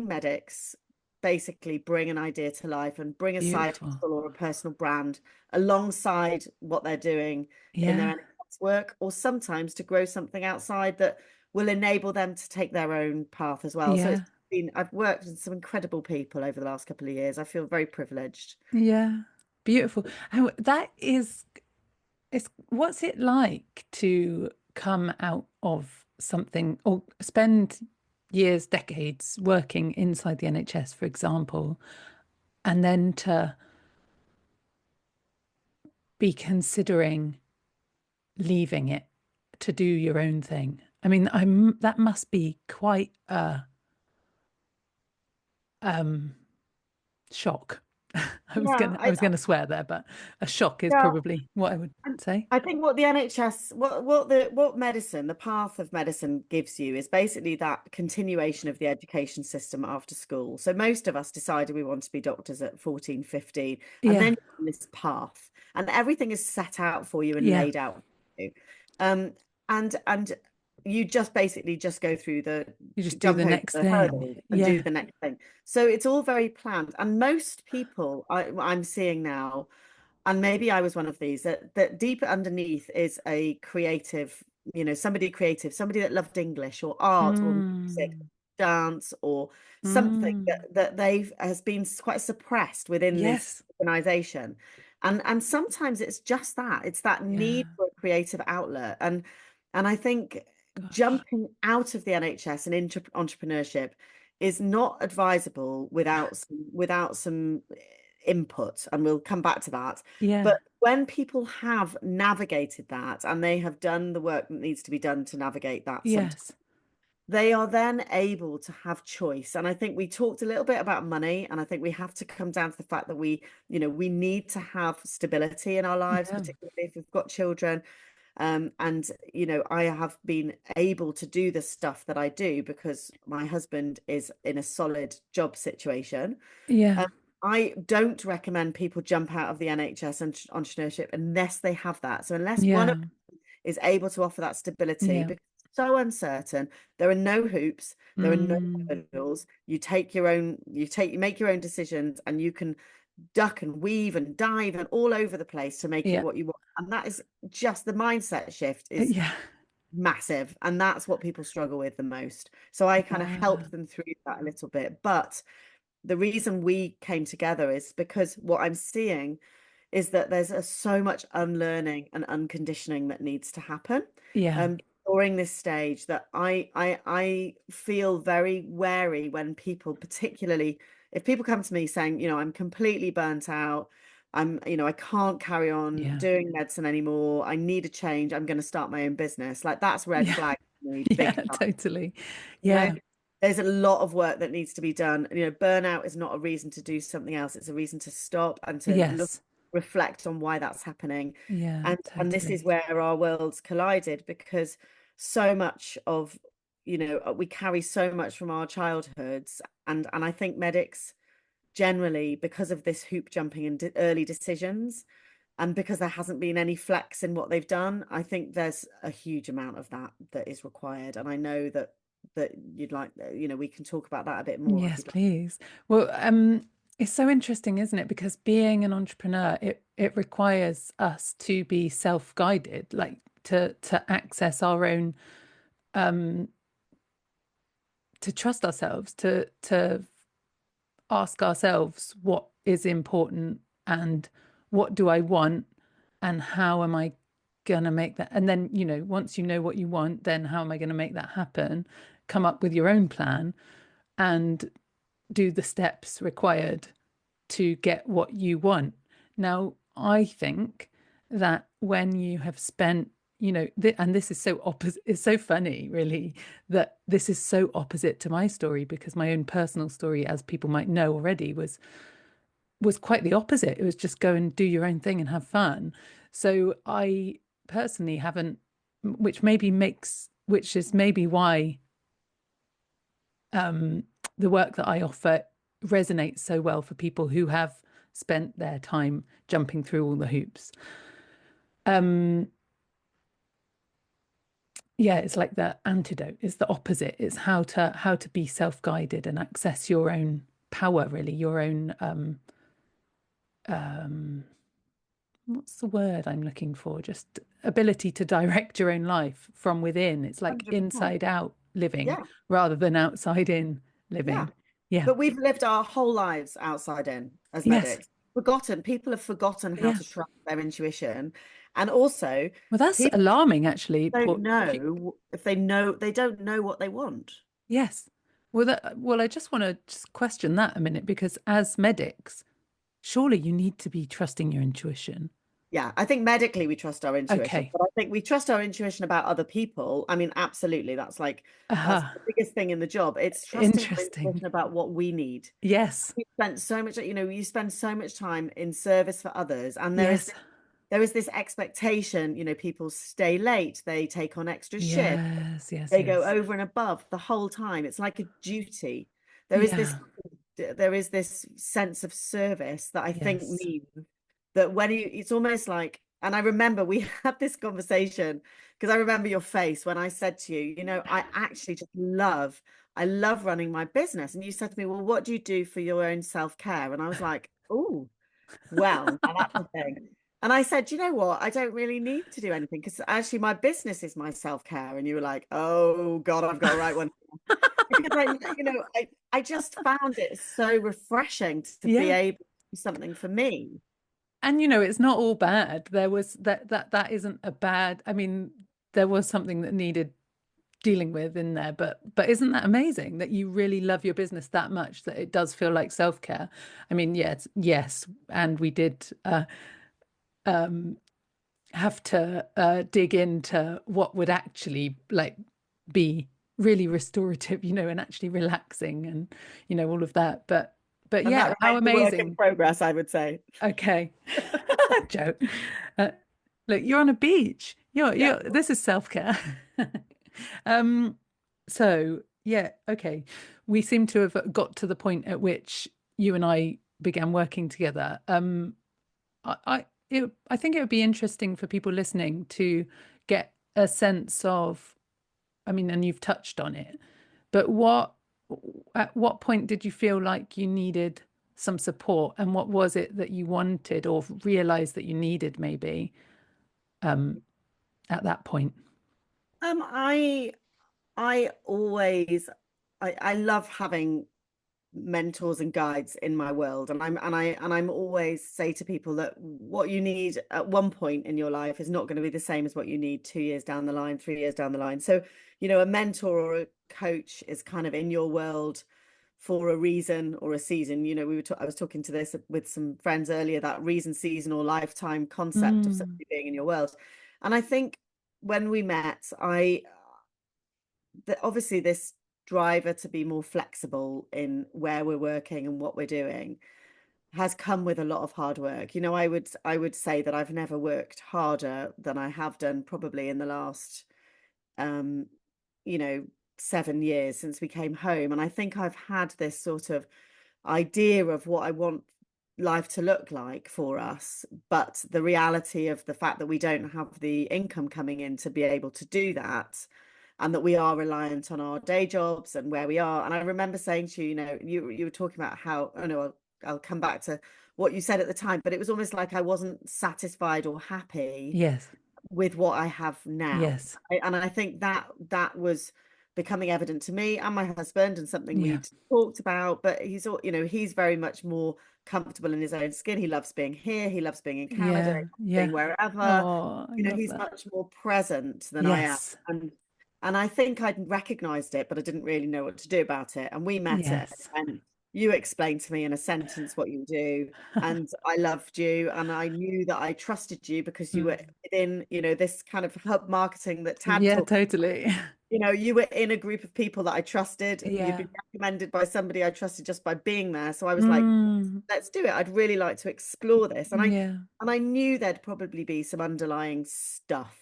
medics basically bring an idea to life and bring a side Beautiful. hustle or a personal brand alongside what they're doing in their Yeah. NHS work, or sometimes to grow something outside that will enable them to take their own path as well. So Yeah. I've worked with some incredible people over the last couple of years. I feel very privileged. Yeah. Beautiful. And that is, it's what's it like to come out of something or spend years, decades working inside the NHS, for example, and then to be considering leaving it to do your own thing? I mean, I'm that must be quite a um shock. Yeah, I was gonna swear there, but a shock is yeah. probably what I would And say. I think what the NHS, what medicine, the path of medicine gives you is basically that continuation of the education system after school. So most of us decided we want to be doctors at 14, 15, and Yeah, then you're on this path, and everything is set out for you and yeah. laid out for you. Um, and you just basically just go through You just do jump the over next the thing. hurdle and do Yeah. the next thing. So it's all very planned. And most people I'm seeing now, and maybe I was one of these, that deeper underneath is a creative, somebody creative, somebody that loved English or art or music, Mm, dance or something mm. that they've has been quite suppressed within this Yes. organization. And sometimes it's just that, it's that need Yeah. for a creative outlet. And I think Gosh. jumping out of the NHS and into entrepreneurship is not advisable without some input, and we'll come back to that. Yeah. But when people have navigated that and they have done the work that needs to be done to navigate that, sometimes Yes. they are then able to have choice. And I think we talked a little bit about money, and I think we have to come down to the fact that we need to have stability in our lives, Yeah. particularly if we've got children. And I have been able to do the stuff that I do because my husband is in a solid job situation. Yeah. um, I don't recommend people jump out of the NHS and entrepreneurship unless they have that. So unless one of Yeah. is able to offer that stability, Yeah. because it's so uncertain, there are no hoops, there are no Mm. hurdles. You make your own decisions, and you can duck and weave and dive and all over the place to make it Yeah. what you want. And that is just the mindset shift is Yeah. massive. And that's what people struggle with the most. So I kind of Yeah. help them through that a little bit. But the reason we came together is because what I'm seeing is that there's so much unlearning and unconditioning that needs to happen Yeah. during this stage, that I feel very wary when people, particularly if people come to me saying, I'm completely burnt out, I can't carry on Yeah. doing medicine anymore, I need a change, I'm going to start my own business. Like, that's red Yeah. flag for me, Yeah. big time. Totally. You know, Yeah. there's a lot of work that needs to be done. Burnout is not a reason to do something else. It's a reason to stop and to Yes. reflect on why that's happening. Yeah. And this is Totally. where our worlds collided, because so much of, we carry so much from our childhoods, and I think medics generally, because of this hoop jumping and early decisions, and because there hasn't been any flex in what they've done, I think there's a huge amount of that is required. And I know that you'd like, we can talk about that a bit more if Yes, you'd like. please. Well, it's so interesting, isn't it? Because being an entrepreneur, it requires us to be self-guided, like to access our own, um, to trust ourselves, to ask ourselves what is important and what do I want and how am I gonna make that? And then, once you know what you want, then how am I gonna make that happen? Come up with your own plan and do the steps required to get what you want. Now, I think that when you have spent, and this is so opposite, it's so funny, really, that this is so opposite to my story because my own personal story, as people might know already, was quite the opposite. It was just go and do your own thing and have fun. So I personally haven't, which is maybe why um, the work that I offer resonates so well for people who have spent their time jumping through all the hoops. Um, yeah, it's like the antidote. It's the opposite. It's how to be self-guided and access your own power, really, your own um, what's the word I'm looking for? Just ability to direct your own life from within. It's like 100%. inside out living Yeah, rather than outside in yeah. living. Yeah. But we've lived our whole lives outside in as Yes. medics. forgotten. People have forgotten how to Yes. trust their intuition. And also, Well, that's people alarming, actually. don't If you, know if they know, they don't know what they want. yes. Well, I just want to just question that a minute because as medics, surely you need to be trusting your intuition. Yeah, I think medically we trust our intuition, Okay. but I think we trust our intuition about other people. I mean, absolutely, that's Uh-huh. the biggest thing in the job. It's trusting our Interesting. intuition about what we need. Yes. We spent so much, you spend so much time in service for others, and Yes. there is this expectation, people stay late, they take on extra shifts, Yes. Yes. they go Yes. over and above the whole time. It's like a duty. There is this Yeah. there is this sense of service that I think Yes. means that when it's almost like, and I remember we had this conversation because I remember your face when I said to you, I actually just I love running my business. And you said to me, well, what do you do for your own self-care? And I was like, oh, well, now that's the thing. And I said, you know what? I don't really need to do anything because actually my business is my self-care. And you were like, oh God, I've got a right one. Because I just found it so refreshing to be Yeah. able to do something for me. And it's not all bad. There was that isn't a bad. I mean, there was something that needed dealing with in there, but isn't that amazing that you really love your business that much that it does feel like self-care? I mean, yes, yes, and we did um have to dig into what would actually like be really restorative, and actually relaxing and all of that. But And that yeah, how remains a work in amazing. progress, I would say. Okay. Joe. Uh, Look, you're on a beach. Yeah. This is self-care. Um, so yeah, okay. We seem to have got to the point at which you and I began working together. I think it would be interesting for people listening to get a sense of, I mean, and you've touched on it, but at what point did you feel like you needed some support, and what was it that you wanted or realized that you needed maybe um, at that point? Um, I I always I love having mentors and guides in my world, and I'm always say to people that what you need at one point in your life is not going to be the same as what you need 2 years down the line, 3 years down the line. So, a mentor or a coach is kind of in your world for a reason or a season. I was talking to this with some friends earlier, that reason, season, or lifetime concept of Mm, somebody being in your world. And I think when we met, obviously this driver to be more flexible in where we're working and what we're doing has come with a lot of hard work. I would say that I've never worked harder than I have done probably in the last um, you know, 7 years since we came home. And I think I've had this sort of idea of what I want life to look like for us, but the reality of the fact that we don't have the income coming in to be able to do that, and that we are reliant on our day jobs and where we are. And I remember saying to you, you were talking about how, oh no, I'll come back to what you said at the time, but it was almost like I wasn't satisfied or happy yes, with what I have now. yes, And I think that was becoming evident to me and my husband, and something yeah, we'd talked about. But he's very much more comfortable in his own skin. He loves being here. He loves being in Canada, yeah, being yeah. wherever. Oh, I love He's that. much more present than I am. Yes, And I think I'd recognized it, but I didn't really know what to do about it. And we met it, yes. and you explained to me in a sentence what you do, and I loved you, and I knew that I trusted you because you were Mm. within, this kind of hub marketing that Tad Yeah, talked. totally. You were in a group of people that I trusted. You'd Yeah. been recommended by somebody I trusted just by being there. So I was like, Mm, let's do it. I'd really like to explore this. yeah. And I knew there'd probably be some underlying stuff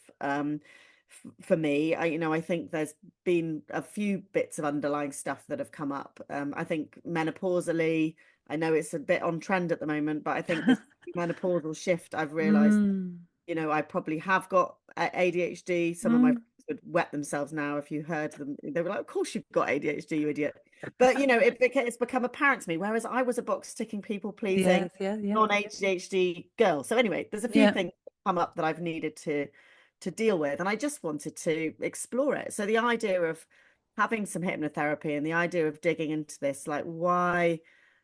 for me. I think there's been a few bits of underlying stuff that have come up. I think menopausally, I know it's a bit on trend at the moment, but I think this menopausal shift, I've realized, Mm, I probably have got ADHD. Some of my mm. friends would wet themselves now if you heard them. They were like, "Of course you've got ADHD, you idiot." But it's become apparent to me. Whereas I was a box ticking, people pleasing, Yes, yeah, yeah, non-ADHD girl. So anyway, there's a few yeah. things that come up that I've needed to deal with, and I just wanted to explore it. So the idea of having some hypnotherapy and the idea of digging into this, like,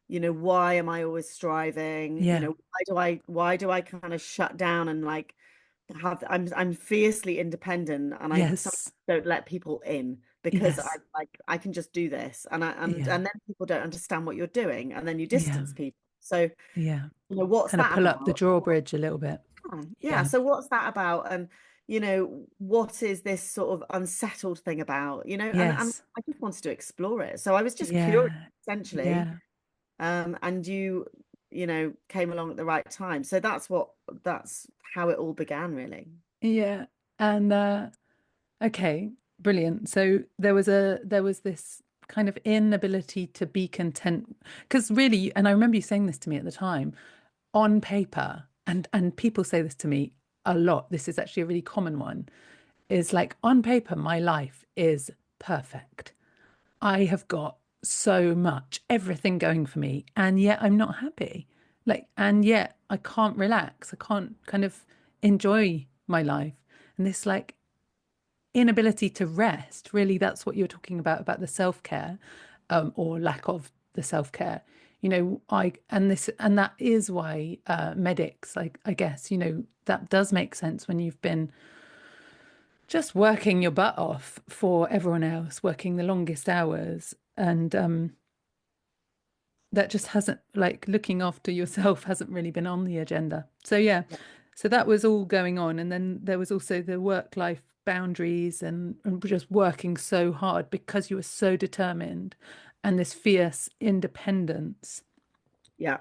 why am I always striving? Yeah. Why do I kind of shut down and like I'm fiercely independent, and I sometimes Yes. don't let people in because Yes. I can just do this, and Yeah. then people don't understand what you're doing, and then you Yeah. distance people. So, Yeah. what's Kind of that pull up the about? drawbridge a little bit. Yeah. Yeah. So what's that about? And what is this sort of unsettled thing about? And Yes. I just wanted to explore it. So I was just curious, Yeah. essentially. Yeah. And you came along at the right time. So that's how it all began, really. Yeah. And okay, brilliant. So there was this kind of inability to be content because really, and I remember you saying this to me at the time, on paper, and people say this to me a lot. This is actually a really common one, is like on paper, my life is perfect. I have got so much, everything going for me, and yet I'm not happy. Like, and yet I can't relax. I can't kind of enjoy my life. And this like inability to rest, really, that's what you're talking about the self-care, or lack of the self-care. And that is why medics, I guess, that does make sense when you've been just working your butt off for everyone else, working the longest hours, and that just hasn't, like, looking after yourself hasn't really been on the agenda. So yeah, Yeah. so that was all going on, and then there was also the work-life boundaries, and just working so hard because you were so determined, and this fierce independence. Yeah.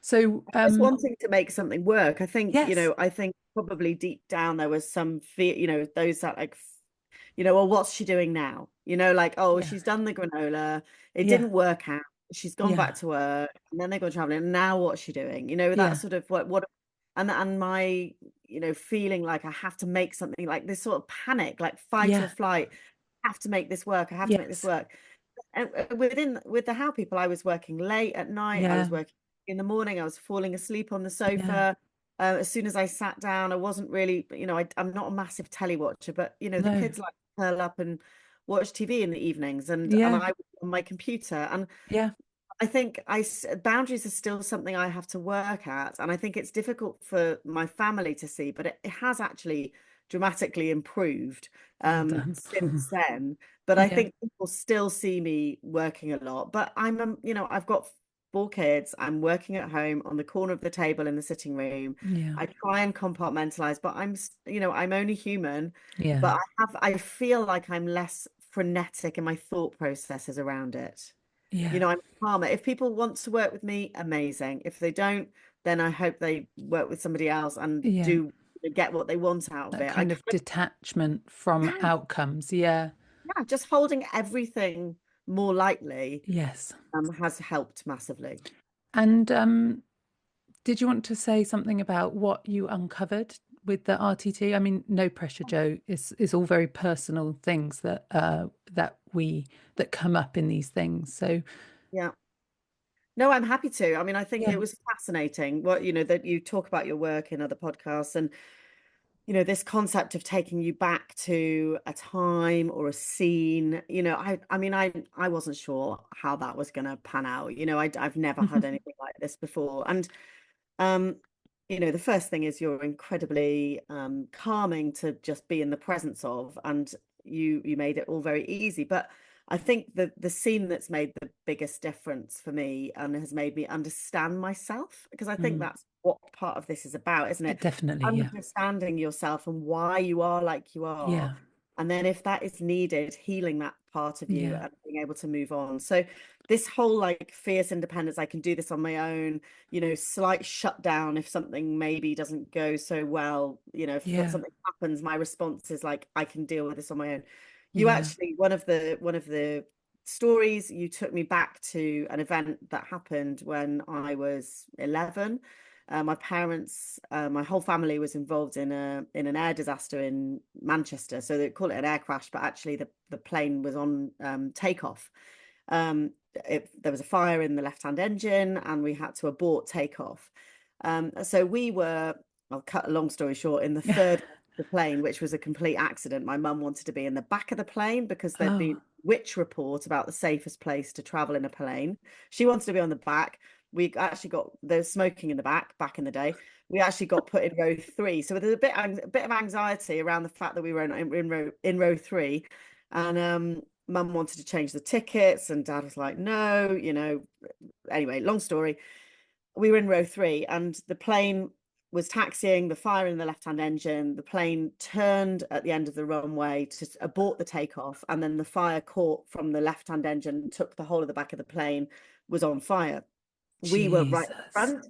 So Just wanting to make something work. yes, I think probably deep down there was some fear, those that like, well, what's she doing now? Like, oh, yeah, she's done the granola, it yeah, didn't work out, she's gone back yeah, to work, and then they go traveling, and now what's she doing? That yeah, sort of what, and my, feeling like I have to make something, like this sort of panic, like fight or yeah, flight, I have to make this work, I have to make this yes, work. And with the how people, I was working late at night, I yeah, was working in the morning, I was falling asleep on the yeah, sofa. As soon as I sat down, I wasn't really, I'm not a massive telly watcher, but the no, kids like to curl up and watch TV in the evenings, and yeah, I was on my computer. And yeah, I think boundaries are still something I have to work at, and I think it's difficult for my family to see, but it has actually dramatically improved well done. since then. But I Yeah, think people still see me working a lot. But I've got four kids. I'm working at home on the corner of the table in the sitting room. yeah, I try and compartmentalize, but I'm only human. yeah, But I feel like I'm less frenetic in my thought processes around it. yeah, I'm calmer. If people want to work with me, amazing. If they don't, then I hope they work with somebody else and yeah. do get what they want out of That it. kind of detachment from Yeah, outcomes. Yeah. yeah, just holding everything more lightly Yes. has helped massively. And did you want to say something about what you uncovered with the RTT? I mean, no pressure, Joe. It's all very personal things that come up in these things. So Yeah. No, I'm happy to. I mean, I think yeah, it was fascinating what, that you talk about your work in other podcasts, and this concept of taking you back to a time or a scene. I mean, I wasn't sure how that was going to pan out. I've never had anything like this before. And um the first thing is you're incredibly calming to just be in the presence of, and you made it all very easy. But I think the scene that's made the biggest difference for me and has made me understand myself, because I think mm, that's what part of this is about, isn't it? definitely. Yeah, Understanding yourself and why you are like you are, yeah, and then if that is needed, healing that part of you yeah, and being able to move on. So this whole like fierce independence, I can do this on my own, slight shutdown if something maybe doesn't go so well, if yeah, something happens, my response is like, I can deal with this on my own. You yeah. actually, one of the stories, you took me back to an event that happened when I was 11. My parents, my whole family was involved in an air disaster in Manchester. So they call it an air crash, but actually the plane was on takeoff. There was a fire in the left-hand engine, and we had to abort takeoff. So I'll cut a long story short, in the third the plane, which was a complete accident. My mum wanted to be in the back of the plane because there'd been Oh, Which report about the safest place to travel in a plane. She wanted to be on the back. We actually got those smoking in the back in the day. We actually got put in row 3. So there's a bit of anxiety around the fact that we were in row 3. And mum wanted to change the tickets, and dad was like, no, anyway, long story. We were in row 3, and the plane was taxiing, the fire in the left-hand engine. The plane turned at the end of the runway to abort the takeoff, and then the fire caught from the left-hand engine and took the whole of the back of the plane, was on fire. We were right at the Jesus. front.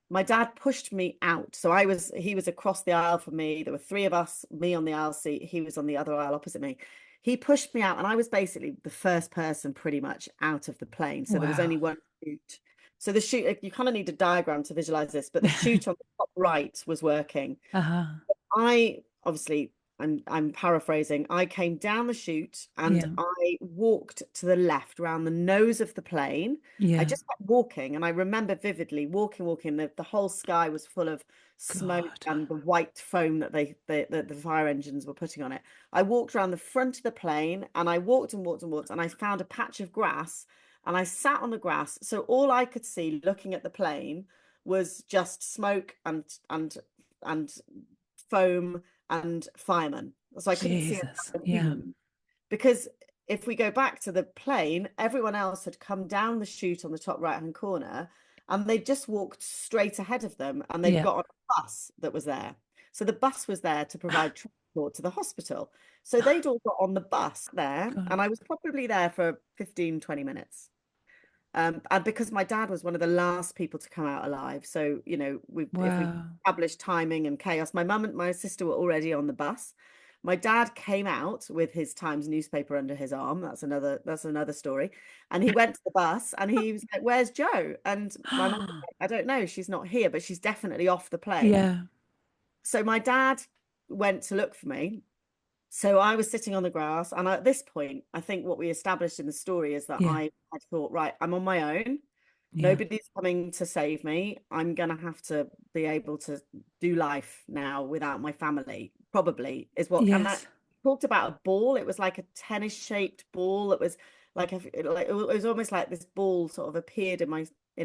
My dad pushed me out. So he was across the aisle from me. There were 3 of us, me on the aisle seat, he was on the other aisle opposite me. He pushed me out, and I was basically the first person pretty much out of the plane. So there was only Wow. one chute. So the chute, you kind of need a diagram to visualize this, but the chute on the top right was working. Uh-huh. I obviously, I'm paraphrasing. I came down the chute and Yeah. I walked to the left around the nose of the plane. I Yeah. just kept walking, and I remember vividly walking. The whole sky was full of smoke God. and the white foam that the fire engines were putting on it. I walked around the front of the plane, and I walked and walked and walked, and I found a patch of grass, and I sat on the grass. So all I could see looking at the plane was just smoke and foam and firemen. So I couldn't see Jesus. a Yeah. human, because if we go back to the plane, everyone else had come down the chute on the top right hand corner, and they just walked straight ahead of them, and they'd Yeah. got on a bus that was there. So the bus was there to provide transport to the hospital. So they'd all got on the bus there, God. and I was probably there for 15-20 minutes. And because my dad was one of the last people to come out alive, so if we Wow. established timing and chaos, my mum and my sister were already on the bus. My dad came out with his Times newspaper under his arm. That's another story. And he went to the bus, and he was like, "Where's Joe?" And my mum was like, "I don't know. She's not here, but she's definitely off the plane." Yeah. So my dad went to look for me. So I was sitting on the grass, and at this point, I think what we established in the story is that Yeah. I had thought, right, I'm on my own. Yeah. Nobody's coming to save me. I'm gonna have to be able to do life now without my family, probably is what. And I Yes. talked about a ball. It was like a tennis shaped ball. It was like it was almost like this ball sort of appeared in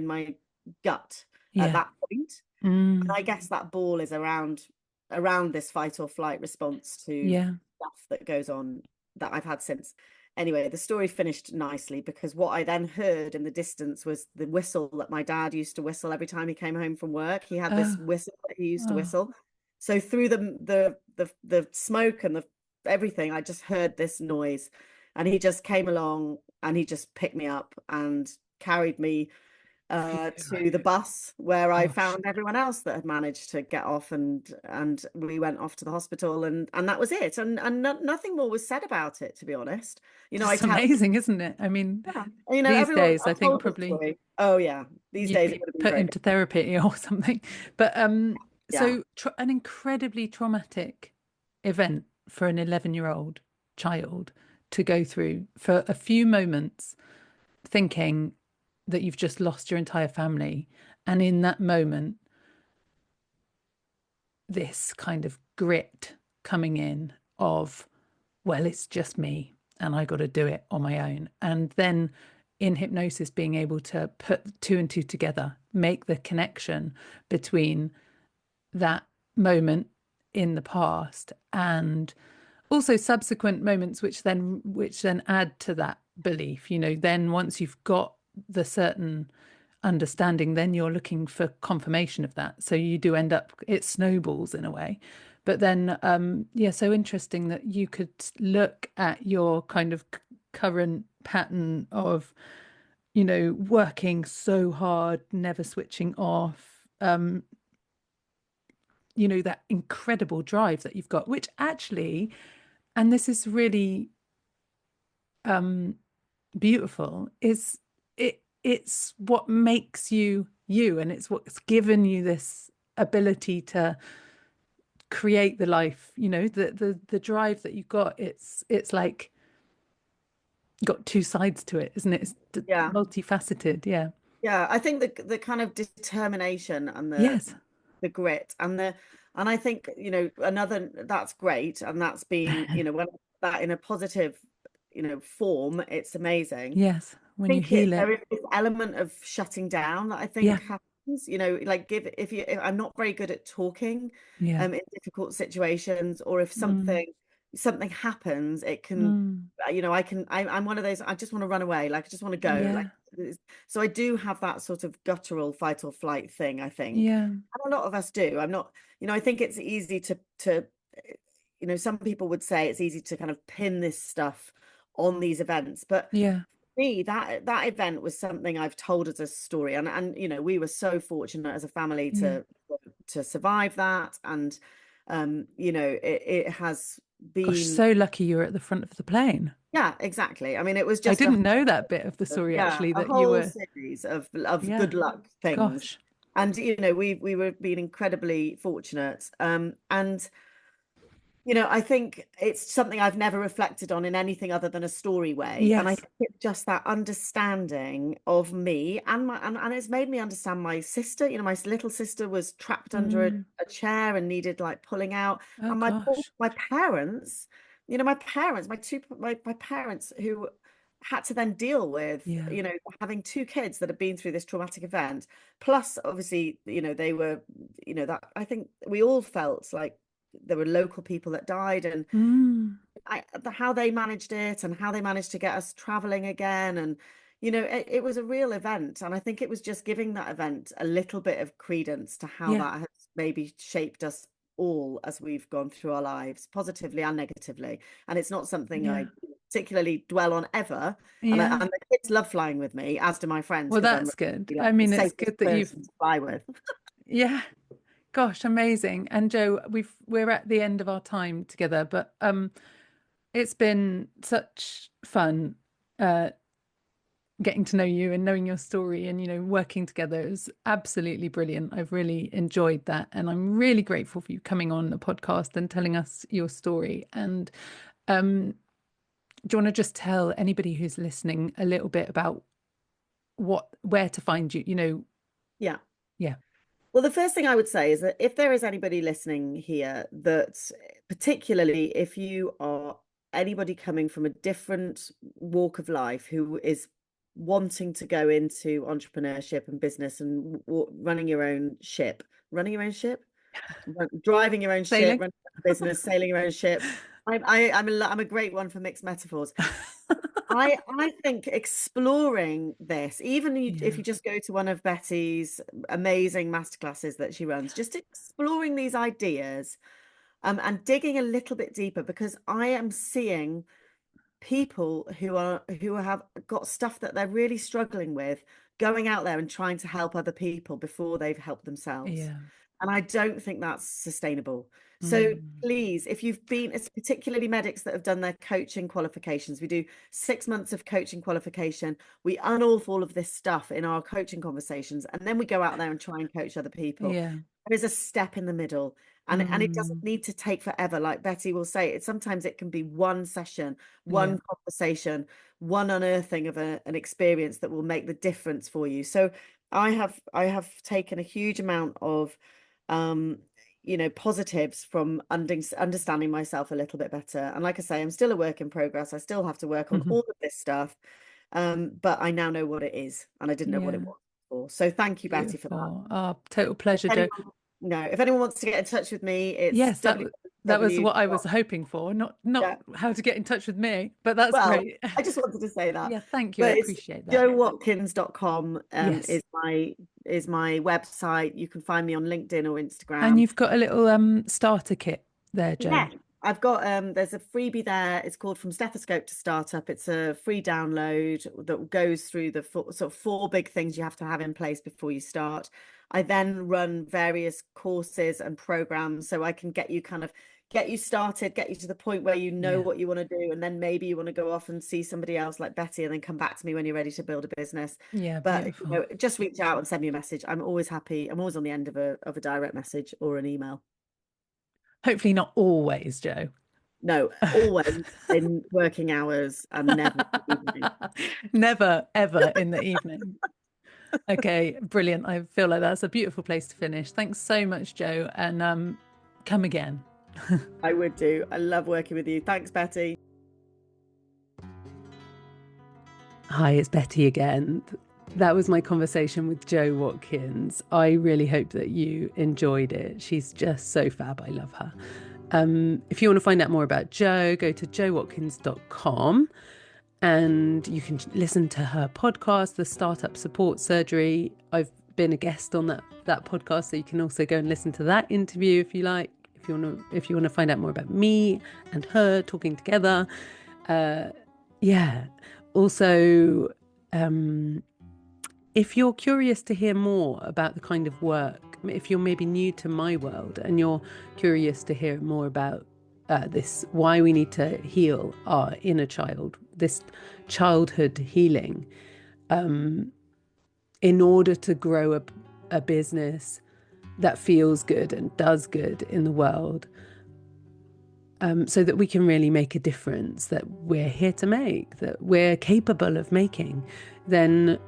my gut at Yeah. that point. And Mm. I guess that ball is around this fight or flight response to Yeah. stuff that goes on that I've had since. Anyway, the story finished nicely, because what I then heard in the distance was the whistle that my dad used to whistle every time he came home from work. He had this Oh. whistle that he used to Oh. whistle. So through the smoke and the everything, I just heard this noise, and he just came along, and he just picked me up and carried me Phew. to the bus, where I Gosh. found everyone else that had managed to get off, and we went off to the hospital, and that was it. And nothing more was said about it, to be honest. I That's tell, amazing, isn't it? I mean, yeah, these everyone, days, I I've think told the probably story. Oh yeah, these you'd days it be would have been put great. into therapy or something. But Yeah, so tr an incredibly traumatic event for an 11-year-old child to go through for a few moments, thinking that you've just lost your entire family. And in that moment, this kind of grit coming in of, well, it's just me and I got to do it on my own. And then in hypnosis, being able to put 2 and 2 together, make the connection between that moment in the past and also subsequent moments which then add to that belief. Then once you've got the certain understanding, then you're looking for confirmation of that, so you do end up, it snowballs in a way. But then yeah, so interesting that you could look at your kind of current pattern of working so hard, never switching off, that incredible drive that you've got, which actually, and this is really beautiful, is it's what makes you you, and it's what's given you this ability to create the life, the drive that you've got. It's like got 2 sides to it, isn't it? It's yeah, multifaceted. Yeah. yeah. I think the kind of determination and the Yes. the grit and I think another, that's great, and that's been when that in a positive form, it's amazing. Yes, I when you think heal there it. is this element of shutting down that I Yeah, think happens, like if I'm not very good at talking yeah. in difficult situations, or if Mm, something happens, it can, mm, I'm one of those, I just want to run away, like I just want to go, like yeah, so I do have that sort of guttural fight or flight thing, I think. yeah, And a lot of us do. I'm not, I think it's easy to some people would say it's easy to kind of pin this stuff on these events, but yeah, me, that event was something I've told as a story, and we were so fortunate as a family yeah. to survive that, and it has Gosh, been, so lucky you were at the front of the plane. yeah, exactly. I mean, it was I just didn't know that bit of the story yeah, actually, a that you whole were, series of yeah, good luck things, gosh, and we were being incredibly fortunate, and I think it's something I've never reflected on in anything other than a story way. And I yes. think it's just that understanding of me, and it's made me understand my sister. My little sister was trapped under Mm, a chair and needed like pulling out. oh And gosh, my parents, my parents who had to then deal with, yeah, having two kids that had been through this traumatic event. Plus, obviously, they were, that I think we all felt like there were local people that died, and mm, how they managed it and how they managed to get us traveling again, and it was a real event, and I think it was just giving that event a little bit of credence to how yeah, that has maybe shaped us all as we've gone through our lives, positively and negatively. And it's not something yeah, I particularly dwell on ever, yeah. and the kids love flying with me, as do my friends, Well, because I'm that's good. really, I like the mean, it's safest good that you've, person to fly with. yeah, gosh, amazing. And Joe, we're at the end of our time together, but it's been such fun uh getting to know you and knowing your story, and working together. It was absolutely brilliant. I've really enjoyed that, and I'm really grateful for you coming on the podcast and telling us your story. And do you want to just tell anybody who's listening a little bit about where to find you? Yeah. Yeah, Well, the first thing I would say is that if there is anybody listening here, that particularly if you are anybody coming from a different walk of life who is wanting to go into entrepreneurship and business and running your own ship, driving your own ship, sailing. running your own business, sailing your own ship. I'm a great one for mixed metaphors. I think exploring this, even if Yeah, you just go to one of Betty's amazing masterclasses that she runs, just exploring these ideas, and digging a little bit deeper, because I am seeing people who have got stuff that they're really struggling with, going out there and trying to help other people before they've helped themselves. yeah. And I don't think that's sustainable. So Mm, please, if you've been, it's particularly medics that have done their coaching qualifications, we do 6 months of coaching qualification. We unearth all of this stuff in our coaching conversations, and then we go out there and try and coach other people. yeah. There's a step in the middle, and it doesn't Mm, need to take forever. Like Betty will say, sometimes it can be one session, yeah, one conversation, one unearthing of an experience that will make the difference for you. So I have taken a huge amount of um positives from understanding myself a little bit better. And like I say, I'm still a work in progress. I still have to work on all of this stuff, but I now know what it is, and I didn't know what it yeah. was before. So thank you, Betty, for that. Beautiful. Oh, total If pleasure, Joe. anyone, no, if anyone wants to get in touch with me, it's Yes, that was www. what I was hoping for, not Yeah, how to get in touch with me, but that's well, great. I just wanted to say that. Yeah, thank you. I But it's appreciate that. joewatkins.com Yes. is my website. You can find me on LinkedIn or And Instagram. you've got a little starter kit there, Joe. Yeah, I've got there's a freebie there. It's called From Stethoscope to Startup. It's a free download that goes through the sort of four big things you have to have in place before you start. I then run various courses and programs so I can get you started, get you to the point where you know Yeah. what you want to do, and then maybe you want to go off and see somebody else like Betty, and then come back to me when you're ready to build a business. Yeah, But beautiful. just reach out and send me a message. I'm always happy. I'm always on the end of a direct message or an email. Hopefully not always, Joe. No, always in working hours and never in the evening. Never, ever in the evening. Okay, brilliant. I feel like that's a beautiful place to finish. Thanks so much, Joe, and come again. I would do. I love working with you. Thanks, Betty. Hi, it's Betty again. That was my conversation with Jo Watkins. I really hope that you enjoyed it. She's just so fab. I love her. If you want to find out more about Jo, go to jowatkins.com and you can listen to her podcast, The Startup Support Surgery. I've been a guest on that podcast, so you can also go and listen to that interview if you like. If you want to find out more about me and her talking together. Also, if you're curious to hear more about the kind of work, if you're maybe new to my world and you're curious to hear more about this, why we need to heal our inner child, this childhood healing, in order to grow a business that feels good and does good in the world, so that we can really make a difference that we're here to make, that we're capable of making, then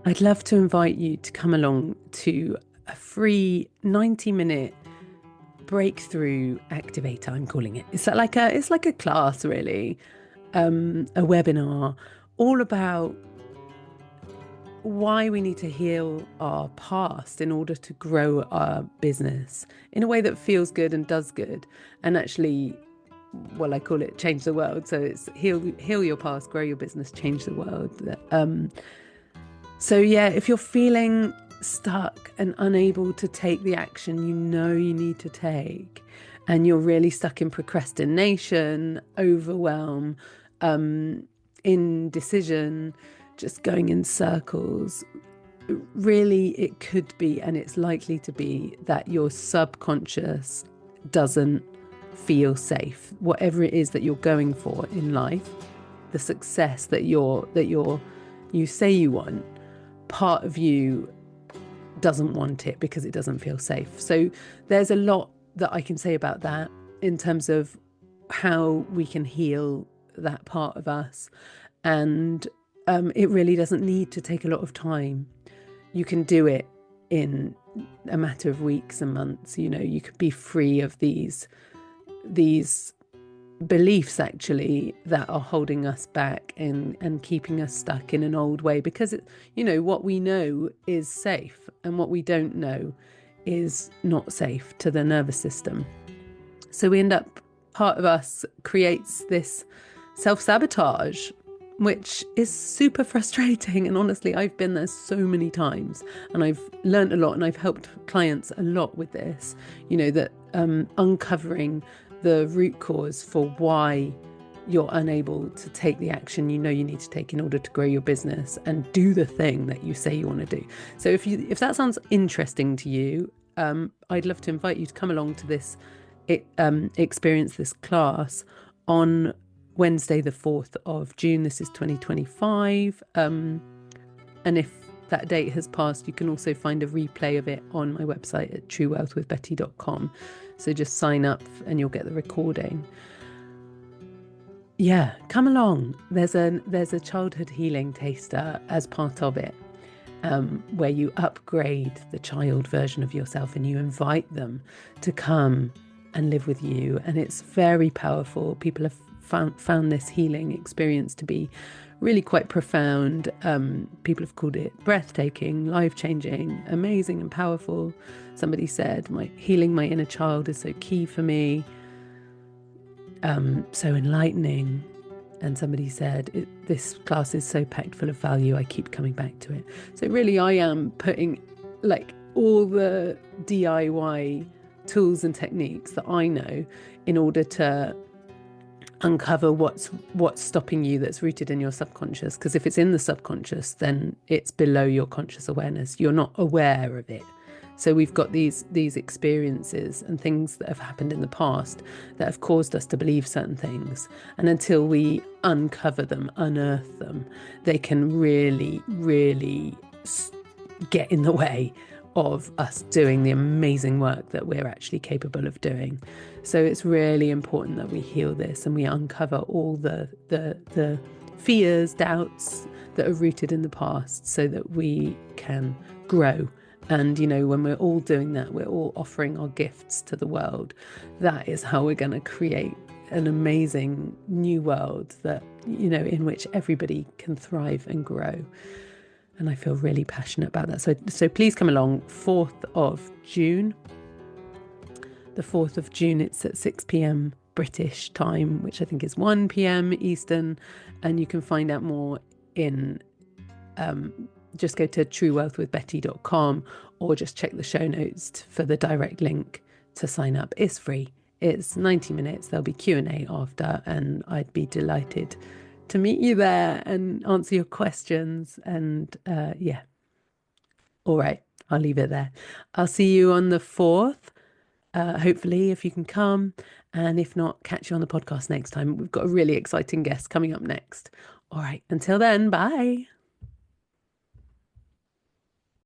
I'd love to invite you to come along to a free 90-minute breakthrough activator, I'm calling it. It's like a class, really, a webinar all about why we need to heal our past in order to grow our business in a way that feels good and does good, and actually, well, I call it change the world. So it's heal your past, grow your business, change the world. So yeah, if you're feeling stuck and unable to take the action you know you need to take, and you're really stuck in procrastination, overwhelm, indecision, just going in circles, really it could be, and it's likely to be, that your subconscious doesn't feel safe. Whatever it is that you're going for in life, the success that you say you want, part of you doesn't want it because it doesn't feel safe. So there's a lot that I can say about that in terms of how we can heal that part of us. And it really doesn't need to take a lot of time. You can do it in a matter of weeks and months. You could be free of these beliefs, actually, that are holding us back and keeping us stuck in an old way, because what we know is safe and what we don't know is not safe to the nervous system. So we end up, part of us creates this self-sabotage, which is super frustrating. And honestly, I've been there so many times and I've learned a lot, and I've helped clients a lot with this, that uncovering the root cause for why you're unable to take the action you need to take in order to grow your business and do the thing that you say you want to do. So if that sounds interesting to you, I'd love to invite you to come along to this, experience this class on Wednesday, the 4th of June. This is 2025. And if that date has passed, you can also find a replay of it on my website at truewealthwithbetty.com. So just sign up and you'll get the recording. Yeah, come along. There's a childhood healing taster as part of it, where you upgrade the child version of yourself and you invite them to come and live with you. And it's very powerful. People have found this healing experience to be really quite profound. People have called it breathtaking, life-changing, amazing and powerful. Somebody said, healing my inner child is so key for me, so enlightening. And somebody said, this class is so packed full of value, I keep coming back to it. So really, I am putting all the DIY tools and techniques that I know in order to uncover what's stopping you, that's rooted in your subconscious. Because if it's in the subconscious, then it's below your conscious awareness. You're not aware of it. So we've got these experiences and things that have happened in the past that have caused us to believe certain things. And until we uncover them, unearth them, they can really, really get in the way of us doing the amazing work that we're actually capable of doing. So it's really important that we heal this and we uncover all the fears, doubts that are rooted in the past, so that we can grow. And, when we're all doing that, we're all offering our gifts to the world. That is how we're going to create an amazing new world that, you know, in which everybody can thrive and grow. And I feel really passionate about that. So please come along, 4th of June. The 4th of June, it's at 6 p.m. British time, which I think is 1 p.m. Eastern. And you can find out more in, just go to truewealthwithbetty.com or just check the show notes for the direct link to sign up. It's free. It's 90 minutes. There'll be Q&A after, and I'd be delighted to meet you there and answer your questions. And yeah. All right. I'll leave it there. I'll see you on the 4th. Hopefully, if you can come. And if not, catch you on the podcast next time. We've got a really exciting guest coming up next. All right. Until then, bye.